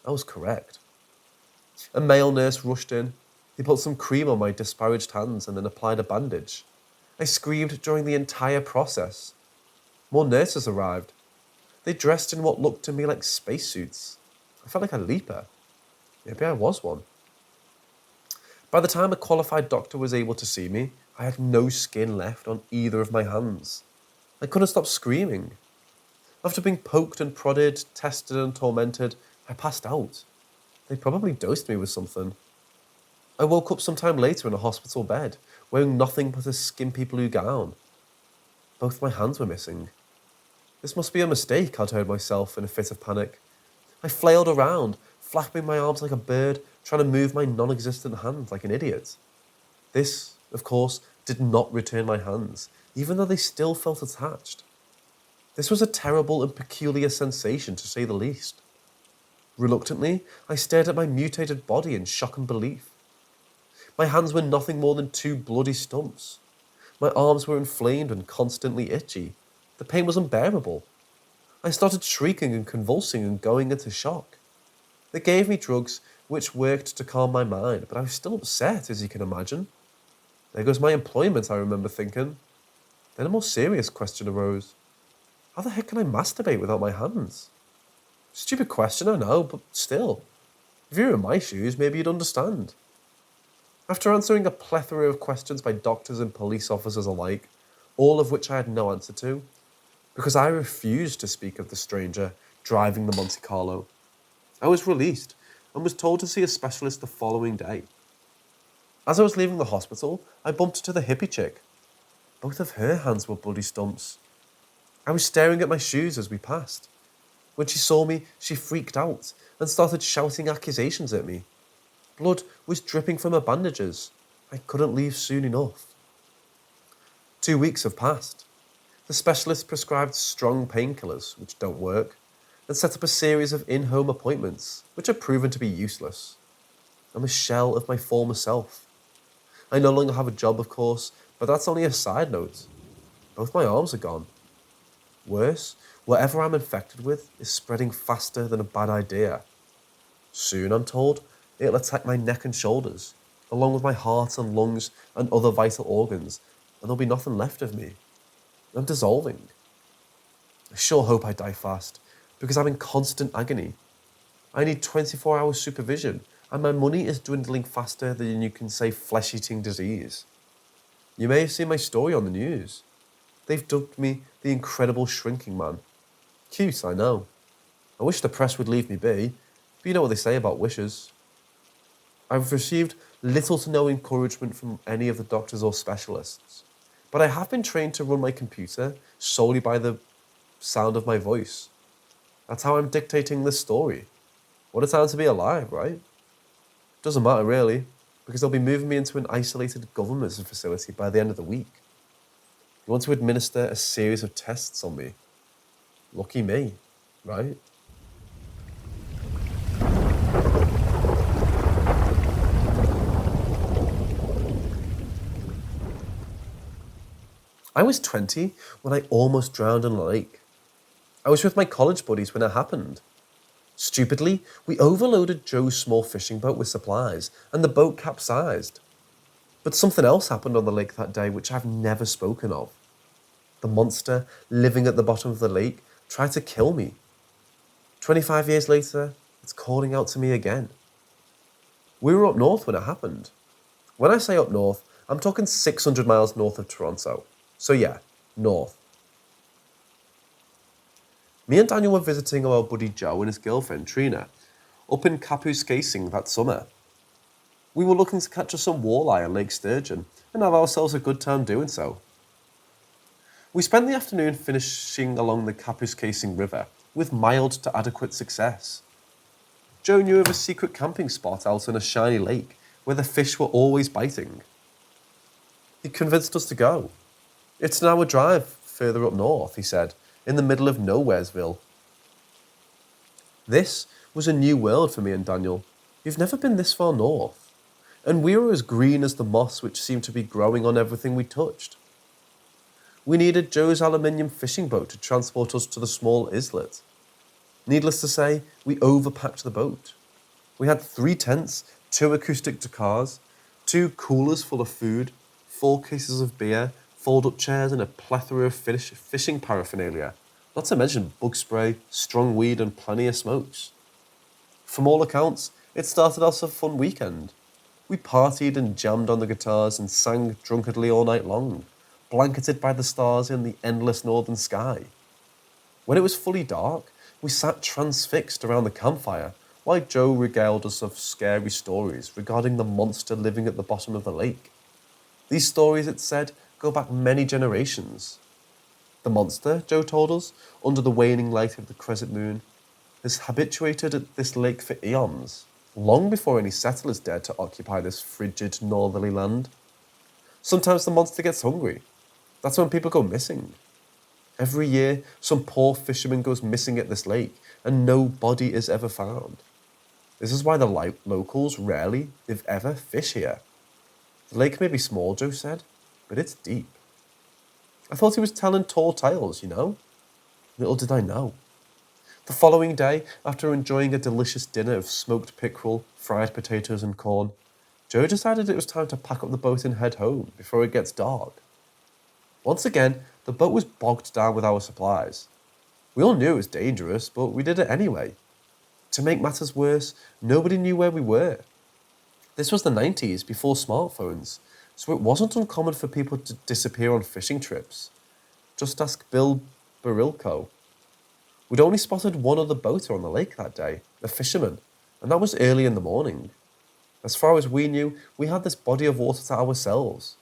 I was correct. A male nurse rushed in. He put some cream on my disparaged hands and then applied a bandage. I screamed during the entire process. More nurses arrived. They dressed in what looked to me like spacesuits. I felt like a leaper. Maybe I was one. By the time a qualified doctor was able to see me, I had no skin left on either of my hands. I couldn't stop screaming. After being poked and prodded, tested and tormented, I passed out. They probably dosed me with something. I woke up sometime later in a hospital bed, wearing nothing but a skimpy blue gown. Both my hands were missing. This must be a mistake, I'd heard myself in a fit of panic. I flailed around, flapping my arms like a bird, trying to move my non-existent hand like an idiot. This, of course, did not return my hands, even though they still felt attached. This was a terrible and peculiar sensation, to say the least. Reluctantly, I stared at my mutated body in shock and belief. My hands were nothing more than 2 bloody stumps. My arms were inflamed and constantly itchy. The pain was unbearable. I started shrieking and convulsing and going into shock. They gave me drugs which worked to calm my mind, but I was still upset, as you can imagine. There goes my employment, I remember thinking. Then a more serious question arose. How the heck can I masturbate without my hands? Stupid question, I know, but still. If you were in my shoes, maybe you'd understand. After answering a plethora of questions by doctors and police officers alike, all of which I had no answer to, because I refused to speak of the stranger driving the Monte Carlo, I was released and was told to see a specialist the following day. As I was leaving the hospital, I bumped into the hippie chick. Both of her hands were bloody stumps. I was staring at my shoes as we passed. When she saw me, she freaked out and started shouting accusations at me. Blood was dripping from her bandages. I couldn't leave soon enough. 2 weeks have passed. The specialist prescribed strong painkillers, which don't work, and set up a series of in-home appointments, which have proven to be useless. I'm a shell of my former self. I no longer have a job, of course, but that's only a side note. Both my arms are gone. Worse, whatever I'm infected with is spreading faster than a bad idea. Soon, I'm told, it'll attack my neck and shoulders, along with my heart and lungs and other vital organs, and there'll be nothing left of me. I'm dissolving. I sure hope I die fast, because I'm in constant agony. I need 24-hour supervision, and my money is dwindling faster than you can say flesh-eating disease. You may have seen my story on the news. They've dubbed me the Incredible Shrinking Man. Cute, I know. I wish the press would leave me be, but you know what they say about wishes. I've received little to no encouragement from any of the doctors or specialists, but I have been trained to run my computer solely by the sound of my voice. That's how I'm dictating this story. What a time to be alive, right? Doesn't matter really, because they'll be moving me into an isolated government facility by the end of the week. You want to administer a series of tests on me. Lucky me, right? I was 20 when I almost drowned in a lake. I was with my college buddies when it happened. Stupidly, we overloaded Joe's small fishing boat with supplies, and the boat capsized. But something else happened on the lake that day which I've never spoken of. The monster living at the bottom of the lake tried to kill me. 25 years later, it's calling out to me again. We were up north when it happened. When I say up north, I'm talking 600 miles north of Toronto. So yeah, north. Me and Daniel were visiting our buddy Joe and his girlfriend Trina up in Kapuskasing that summer. We were looking to catch us some walleye and lake sturgeon and have ourselves a good time doing so. We spent the afternoon fishing along the Kapuskasing River with mild to adequate success. Joe knew of a secret camping spot out in a shiny lake where the fish were always biting. He convinced us to go. It's an hour drive further up north, he said, in the middle of Nowheresville. This was a new world for me and Daniel. We've never been this far north, and we were as green as the moss which seemed to be growing on everything we touched. We needed Joe's aluminium fishing boat to transport us to the small islet. Needless to say, we overpacked the boat. We had 3 tents, 2 acoustic cars, 2 coolers full of food, 4 cases of beer, fold-up chairs, and a plethora of fishing paraphernalia, not to mention bug spray, strong weed, and plenty of smokes. From all accounts, it started off as a fun weekend. We partied and jammed on the guitars and sang drunkenly all night long, blanketed by the stars in the endless northern sky. When it was fully dark, we sat transfixed around the campfire while Joe regaled us of scary stories regarding the monster living at the bottom of the lake. These stories, it said, go back many generations. The monster, Joe told us, under the waning light of the crescent moon, has habituated at this lake for eons, long before any settlers dared to occupy this frigid northerly land. Sometimes the monster gets hungry. That's when people go missing. Every year, some poor fisherman goes missing at this lake, and no body is ever found. This is why the locals rarely, if ever, fish here. The lake may be small, Joe said, but it's deep. I thought he was telling tall tales, you know? Little did I know. The following day, after enjoying a delicious dinner of smoked pickerel, fried potatoes and corn, Joe decided it was time to pack up the boat and head home before it gets dark. Once again, the boat was bogged down with our supplies. We all knew it was dangerous, but we did it anyway. To make matters worse, nobody knew where we were. This was the 90s, before smartphones, so it wasn't uncommon for people to disappear on fishing trips. Just ask Bill Barilko. We'd only spotted one other boater on the lake that day, a fisherman, And that was early in the morning. As far as we knew, we had this body of water to ourselves.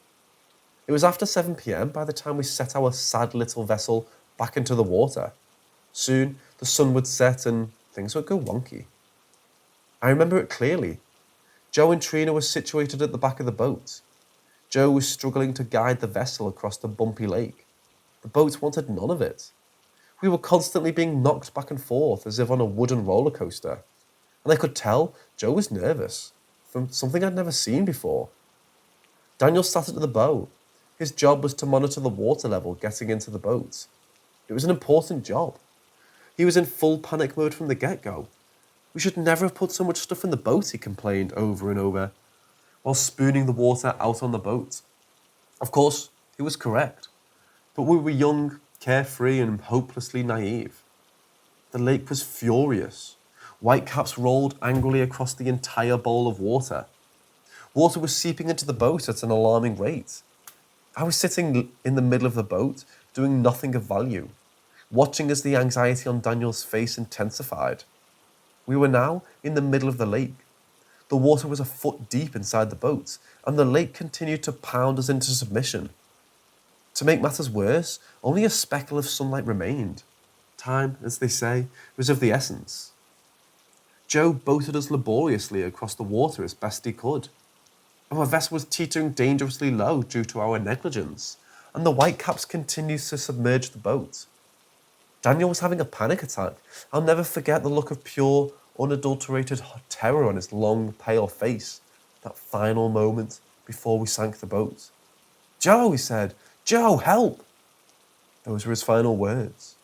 It was after 7 p.m. by the time we set our sad little vessel back into the water. Soon, the sun would set and things would go wonky. I remember it clearly. Joe and Trina were situated at the back of the boat. Joe was struggling to guide the vessel across the bumpy lake. The boat wanted none of it. We were constantly being knocked back and forth as if on a wooden roller coaster. And I could tell Joe was nervous, from something I'd never seen before. Daniel sat at the bow. His job was to monitor the water level getting into the boat. It was an important job. He was in full panic mode from the get-go. We should never have put so much stuff in the boat, he complained over and over, while spooning the water out on the boat. Of course, he was correct. But we were young, carefree, and hopelessly naive. The lake was furious. Whitecaps rolled angrily across the entire bowl of water. Water was seeping into the boat at an alarming rate. I was sitting in the middle of the boat, doing nothing of value, watching as the anxiety on Daniel's face intensified. We were now in the middle of the lake. The water was a foot deep inside the boat, and the lake continued to pound us into submission. To make matters worse, only a speckle of sunlight remained. Time, as they say, was of the essence. Joe boated us laboriously across the water as best he could. Our vessel was teetering dangerously low due to our negligence, and the whitecaps continued to submerge the boat. Daniel was having a panic attack. I'll never forget the look of pure, unadulterated terror on his long, pale face, that final moment before we sank the boat. "Joe," he said, "Joe, help!" Those were his final words.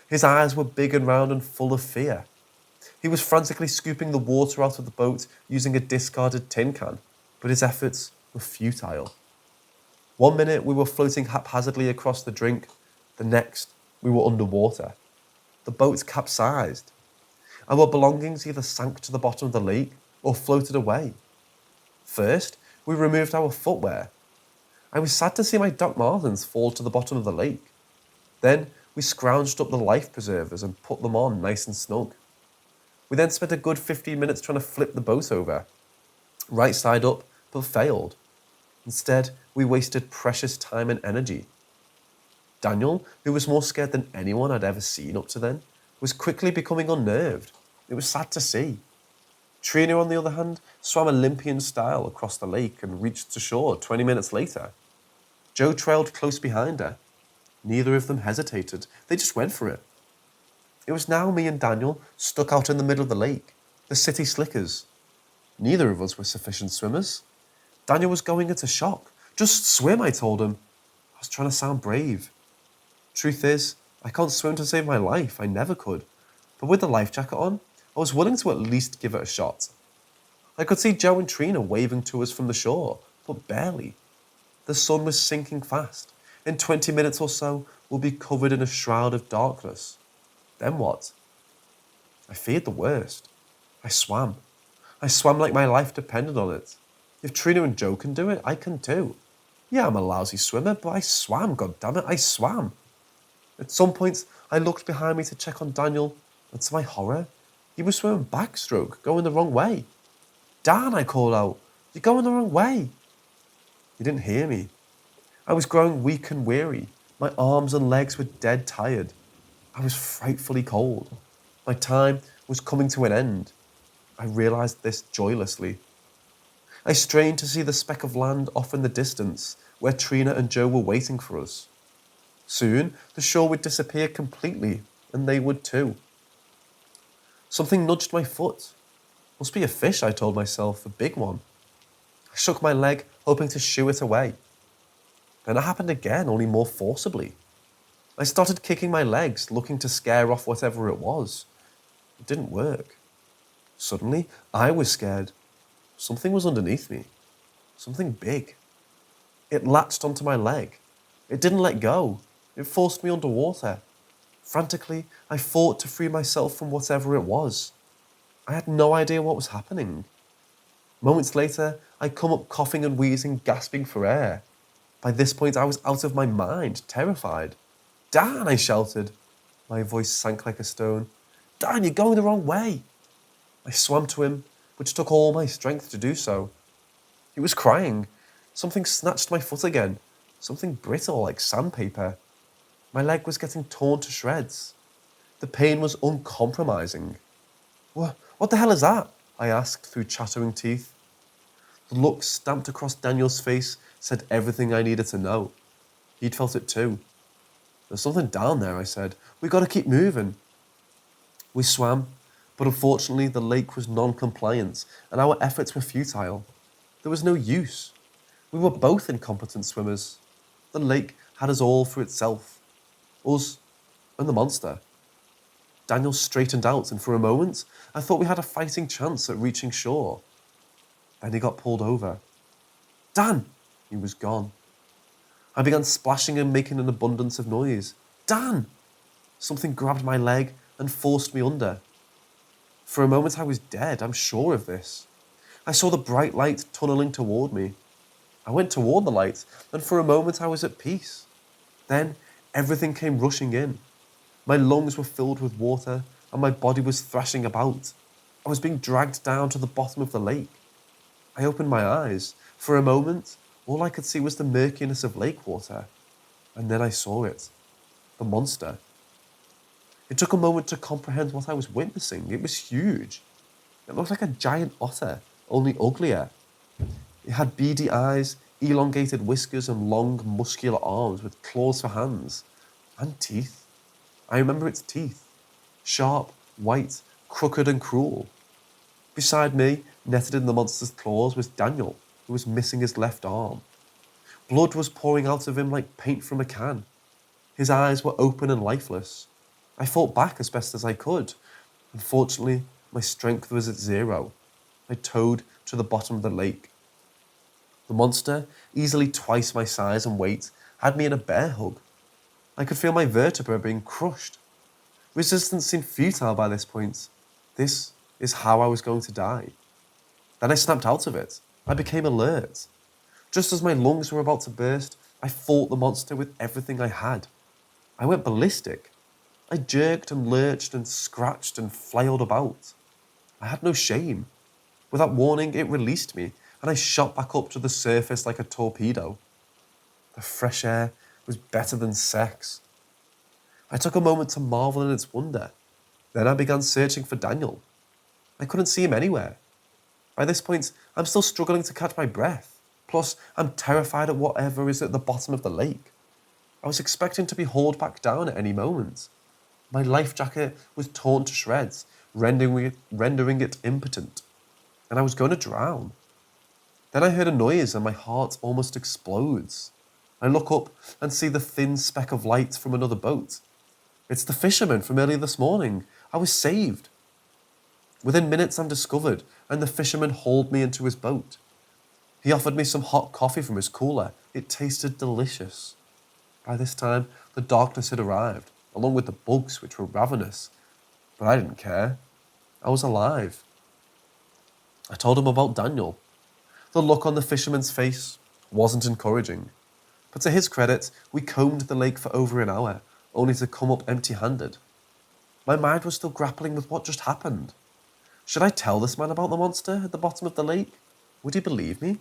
His eyes were big and round and full of fear. He was frantically scooping the water out of the boat using a discarded tin can, but his efforts were futile. One minute we were floating haphazardly across the drink, the next we were underwater. The boat capsized. Our belongings either sank to the bottom of the lake or floated away. First, we removed our footwear. I was sad to see my Doc Martens fall to the bottom of the lake. Then we scrounged up the life preservers and put them on nice and snug. We then spent a good 15 minutes trying to flip the boat over, right side up, but failed. Instead, we wasted precious time and energy. Daniel, who was more scared than anyone I'd ever seen up to then, was quickly becoming unnerved. It was sad to see. Trina, on the other hand, swam Olympian style across the lake and reached the shore 20 minutes later. Joe trailed close behind her. Neither of them hesitated. They just went for it. It was now me and Daniel stuck out in the middle of the lake, the city slickers. Neither of us were sufficient swimmers. Daniel was going into shock. "Just swim," I told him. I was trying to sound brave. Truth is, I can't swim to save my life. I never could. But with the life jacket on, I was willing to at least give it a shot. I could see Joe and Trina waving to us from the shore, but barely. The sun was sinking fast. In 20 minutes or so, we'll be covered in a shroud of darkness. Then what? I feared the worst. I swam. I swam like my life depended on it. If Trina and Joe can do it, I can too. Yeah, I'm a lousy swimmer, but I swam, goddammit, I swam. At some point, I looked behind me to check on Daniel, and to my horror, he was swimming backstroke, going the wrong way. "Dan," I called out, "you're going the wrong way." He didn't hear me. I was growing weak and weary. My arms and legs were dead tired. I was frightfully cold. My time was coming to an end. I realized this joylessly. I strained to see the speck of land off in the distance, where Trina and Joe were waiting for us. Soon, the shore would disappear completely, and they would too. Something nudged my foot. Must be a fish, I told myself, a big one. I shook my leg, hoping to shoo it away. Then it happened again, only more forcibly. I started kicking my legs, looking to scare off whatever it was. It didn't work. Suddenly, I was scared. Something was underneath me. Something big. It latched onto my leg. It didn't let go. It forced me underwater. Frantically, I fought to free myself from whatever it was. I had no idea what was happening. Moments later, I come up coughing and wheezing, gasping for air. By this point, I was out of my mind, terrified. "Dan!" I shouted. My voice sank like a stone. "Dan, you're going the wrong way." I swam to him, which took all my strength to do so. He was crying. Something snatched my foot again, something brittle like sandpaper. My leg was getting torn to shreds. The pain was uncompromising. What the hell is that? I asked through chattering teeth. The look stamped across Daniel's face said everything I needed to know. He'd felt it too. There's something down there, I said. We gotta keep moving. We swam, but unfortunately the lake was non-compliant and our efforts were futile. There was no use. We were both incompetent swimmers. The lake had us all for itself. Us and the monster. Daniel straightened out, and for a moment, I thought we had a fighting chance at reaching shore. Then he got pulled over. Dan! He was gone. I began splashing and making an abundance of noise. Dan! Something grabbed my leg and forced me under. For a moment I was dead, I'm sure of this. I saw the bright light tunneling toward me. I went toward the light, and for a moment I was at peace. Then everything came rushing in. My lungs were filled with water, and my body was thrashing about. I was being dragged down to the bottom of the lake. I opened my eyes. For a moment, all I could see was the murkiness of lake water. And then I saw it. The monster. It took a moment to comprehend what I was witnessing. It was huge. It looked like a giant otter, only uglier. It had beady eyes, elongated whiskers, and long, muscular arms with claws for hands. And teeth. I remember its teeth. Sharp, white, crooked and cruel. Beside me, netted in the monster's claws, was Daniel, who was missing his left arm. Blood was pouring out of him like paint from a can. His eyes were open and lifeless. I fought back as best as I could. Unfortunately, my strength was at zero. I towed to the bottom of the lake. The monster, easily twice my size and weight, had me in a bear hug. I could feel my vertebrae being crushed. Resistance seemed futile by this point. This is how I was going to die. Then I snapped out of it. I became alert. Just as my lungs were about to burst, I fought the monster with everything I had. I went ballistic. I jerked and lurched and scratched and flailed about. I had no shame. Without warning, it released me, and I shot back up to the surface like a torpedo. The fresh air was better than sex. I took a moment to marvel in its wonder. Then I began searching for Daniel. I couldn't see him anywhere. By this point, I'm still struggling to catch my breath. Plus, I'm terrified at whatever is at the bottom of the lake. I was expecting to be hauled back down at any moment. My life jacket was torn to shreds, rendering it impotent. And I was going to drown. Then I heard a noise and my heart almost explodes. I look up and see the thin speck of light from another boat. It's the fisherman from earlier this morning. I was saved. Within minutes I'm discovered, and the fisherman hauled me into his boat. He offered me some hot coffee from his cooler. It tasted delicious. By this time, the darkness had arrived, along with the bugs, which were ravenous. But I didn't care. I was alive. I told him about Daniel. The look on the fisherman's face wasn't encouraging. But to his credit, we combed the lake for over an hour, only to come up empty-handed. My mind was still grappling with what just happened. Should I tell this man about the monster at the bottom of the lake? Would he believe me?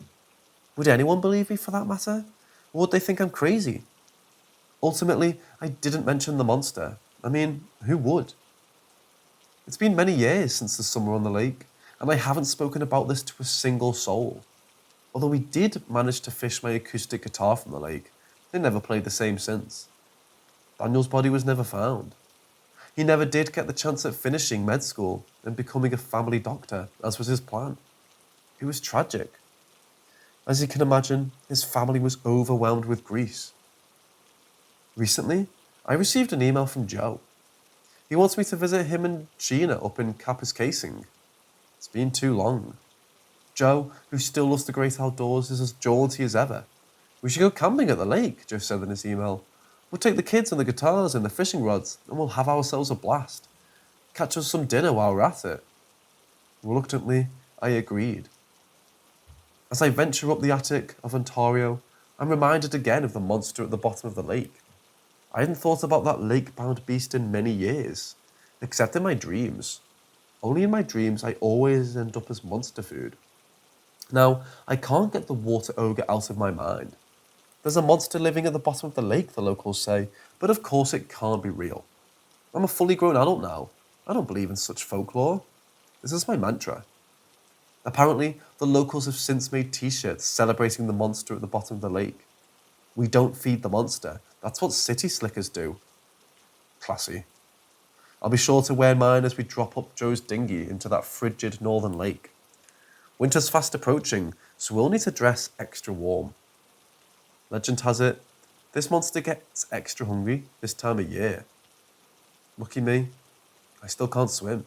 Would anyone believe me, for that matter? Or would they think I'm crazy? Ultimately, I didn't mention the monster. I mean, who would? It's been many years since the summer on the lake, and I haven't spoken about this to a single soul. Although we did manage to fish my acoustic guitar from the lake, it never played the same since. Daniel's body was never found. He never did get the chance at finishing med school and becoming a family doctor, as was his plan. It was tragic. As you can imagine, his family was overwhelmed with grief. Recently, I received an email from Joe. He wants me to visit him and Gina up in Casing. It's been too long. Joe, who still loves the great outdoors, is as jaunty as ever. We should go camping at the lake, Joe said in his email. We'll take the kids and the guitars and the fishing rods, and we'll have ourselves a blast. Catch us some dinner while we're at it. Reluctantly, I agreed. As I venture up the attic of Ontario, I'm reminded again of the monster at the bottom of the lake. I hadn't thought about that lake-bound beast in many years, except in my dreams. Only in my dreams I always end up as monster food. Now, I can't get the water ogre out of my mind. There's a monster living at the bottom of the lake, the locals say, but of course it can't be real. I'm a fully grown adult now. I don't believe in such folklore. This is my mantra. Apparently, the locals have since made t-shirts celebrating the monster at the bottom of the lake. We don't feed the monster. That's what city slickers do. Classy. I'll be sure to wear mine as we drop up Joe's dinghy into that frigid northern lake. Winter's fast approaching, so we'll need to dress extra warm. Legend has it, this monster gets extra hungry this time of year. Lucky me, I still can't swim.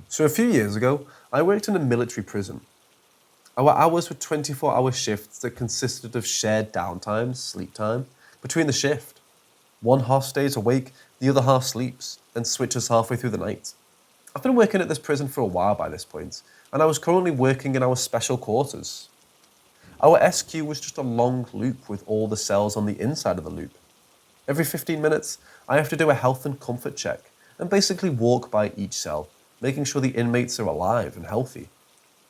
So a few years ago, I worked in a military prison. Our hours were 24-hour shifts that consisted of shared downtime, sleep time, between the shift. One half stays awake, the other half sleeps, and switches halfway through the night. I've been working at this prison for a while by this point, and I was currently working in our special quarters. Our SQ was just a long loop with all the cells on the inside of the loop. Every 15 minutes, I have to do a health and comfort check, and basically walk by each cell, making sure the inmates are alive and healthy.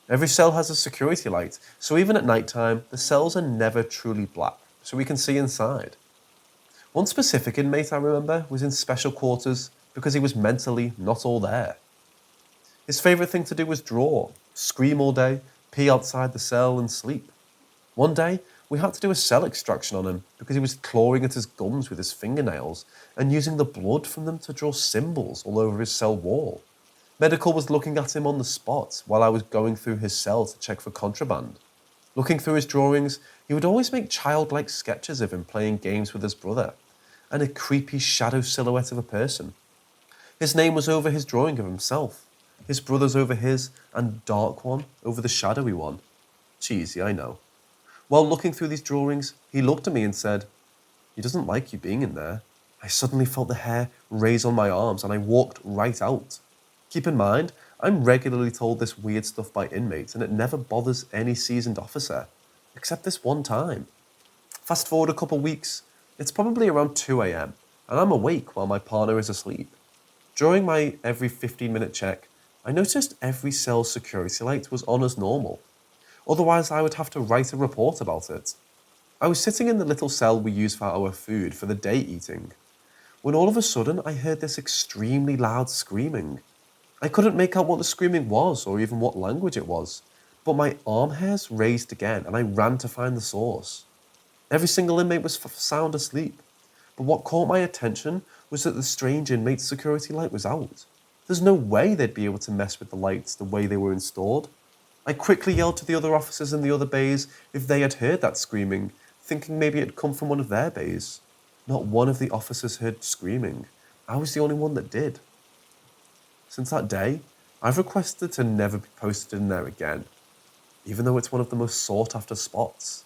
Every cell has a security light, so even at night time, the cells are never truly black, so we can see inside. One specific inmate I remember was in special quarters because he was mentally not all there. His favourite thing to do was draw, scream all day, pee outside the cell and sleep. One day, we had to do a cell extraction on him because he was clawing at his gums with his fingernails and using the blood from them to draw symbols all over his cell wall. Medical was looking at him on the spot while I was going through his cell to check for contraband. Looking through his drawings, he would always make childlike sketches of him playing games with his brother, and a creepy shadow silhouette of a person. His name was over his drawing of himself, his brother's over his, and dark one over the shadowy one. Cheesy, I know. While looking through these drawings, he looked at me and said, "He doesn't like you being in there." I suddenly felt the hair raise on my arms and I walked right out. Keep in mind, I'm regularly told this weird stuff by inmates and it never bothers any seasoned officer, except this one time. Fast forward a couple weeks, it's probably around 2 a.m. and I'm awake while my partner is asleep. During my every 15-minute check, I noticed every cell's security light was on as normal. Otherwise, I would have to write a report about it. I was sitting in the little cell we use for our food for the day eating, when all of a sudden I heard this extremely loud screaming. I couldn't make out what the screaming was or even what language it was, but my arm hairs raised again and I ran to find the source. Every single inmate was sound asleep, but what caught my attention was that the strange inmate's security light was out. There's no way they'd be able to mess with the lights the way they were installed. I quickly yelled to the other officers in the other bays if they had heard that screaming, thinking maybe it had come from one of their bays. Not one of the officers heard screaming. I was the only one that did. Since that day, I've requested to never be posted in there again, even though it's one of the most sought after spots.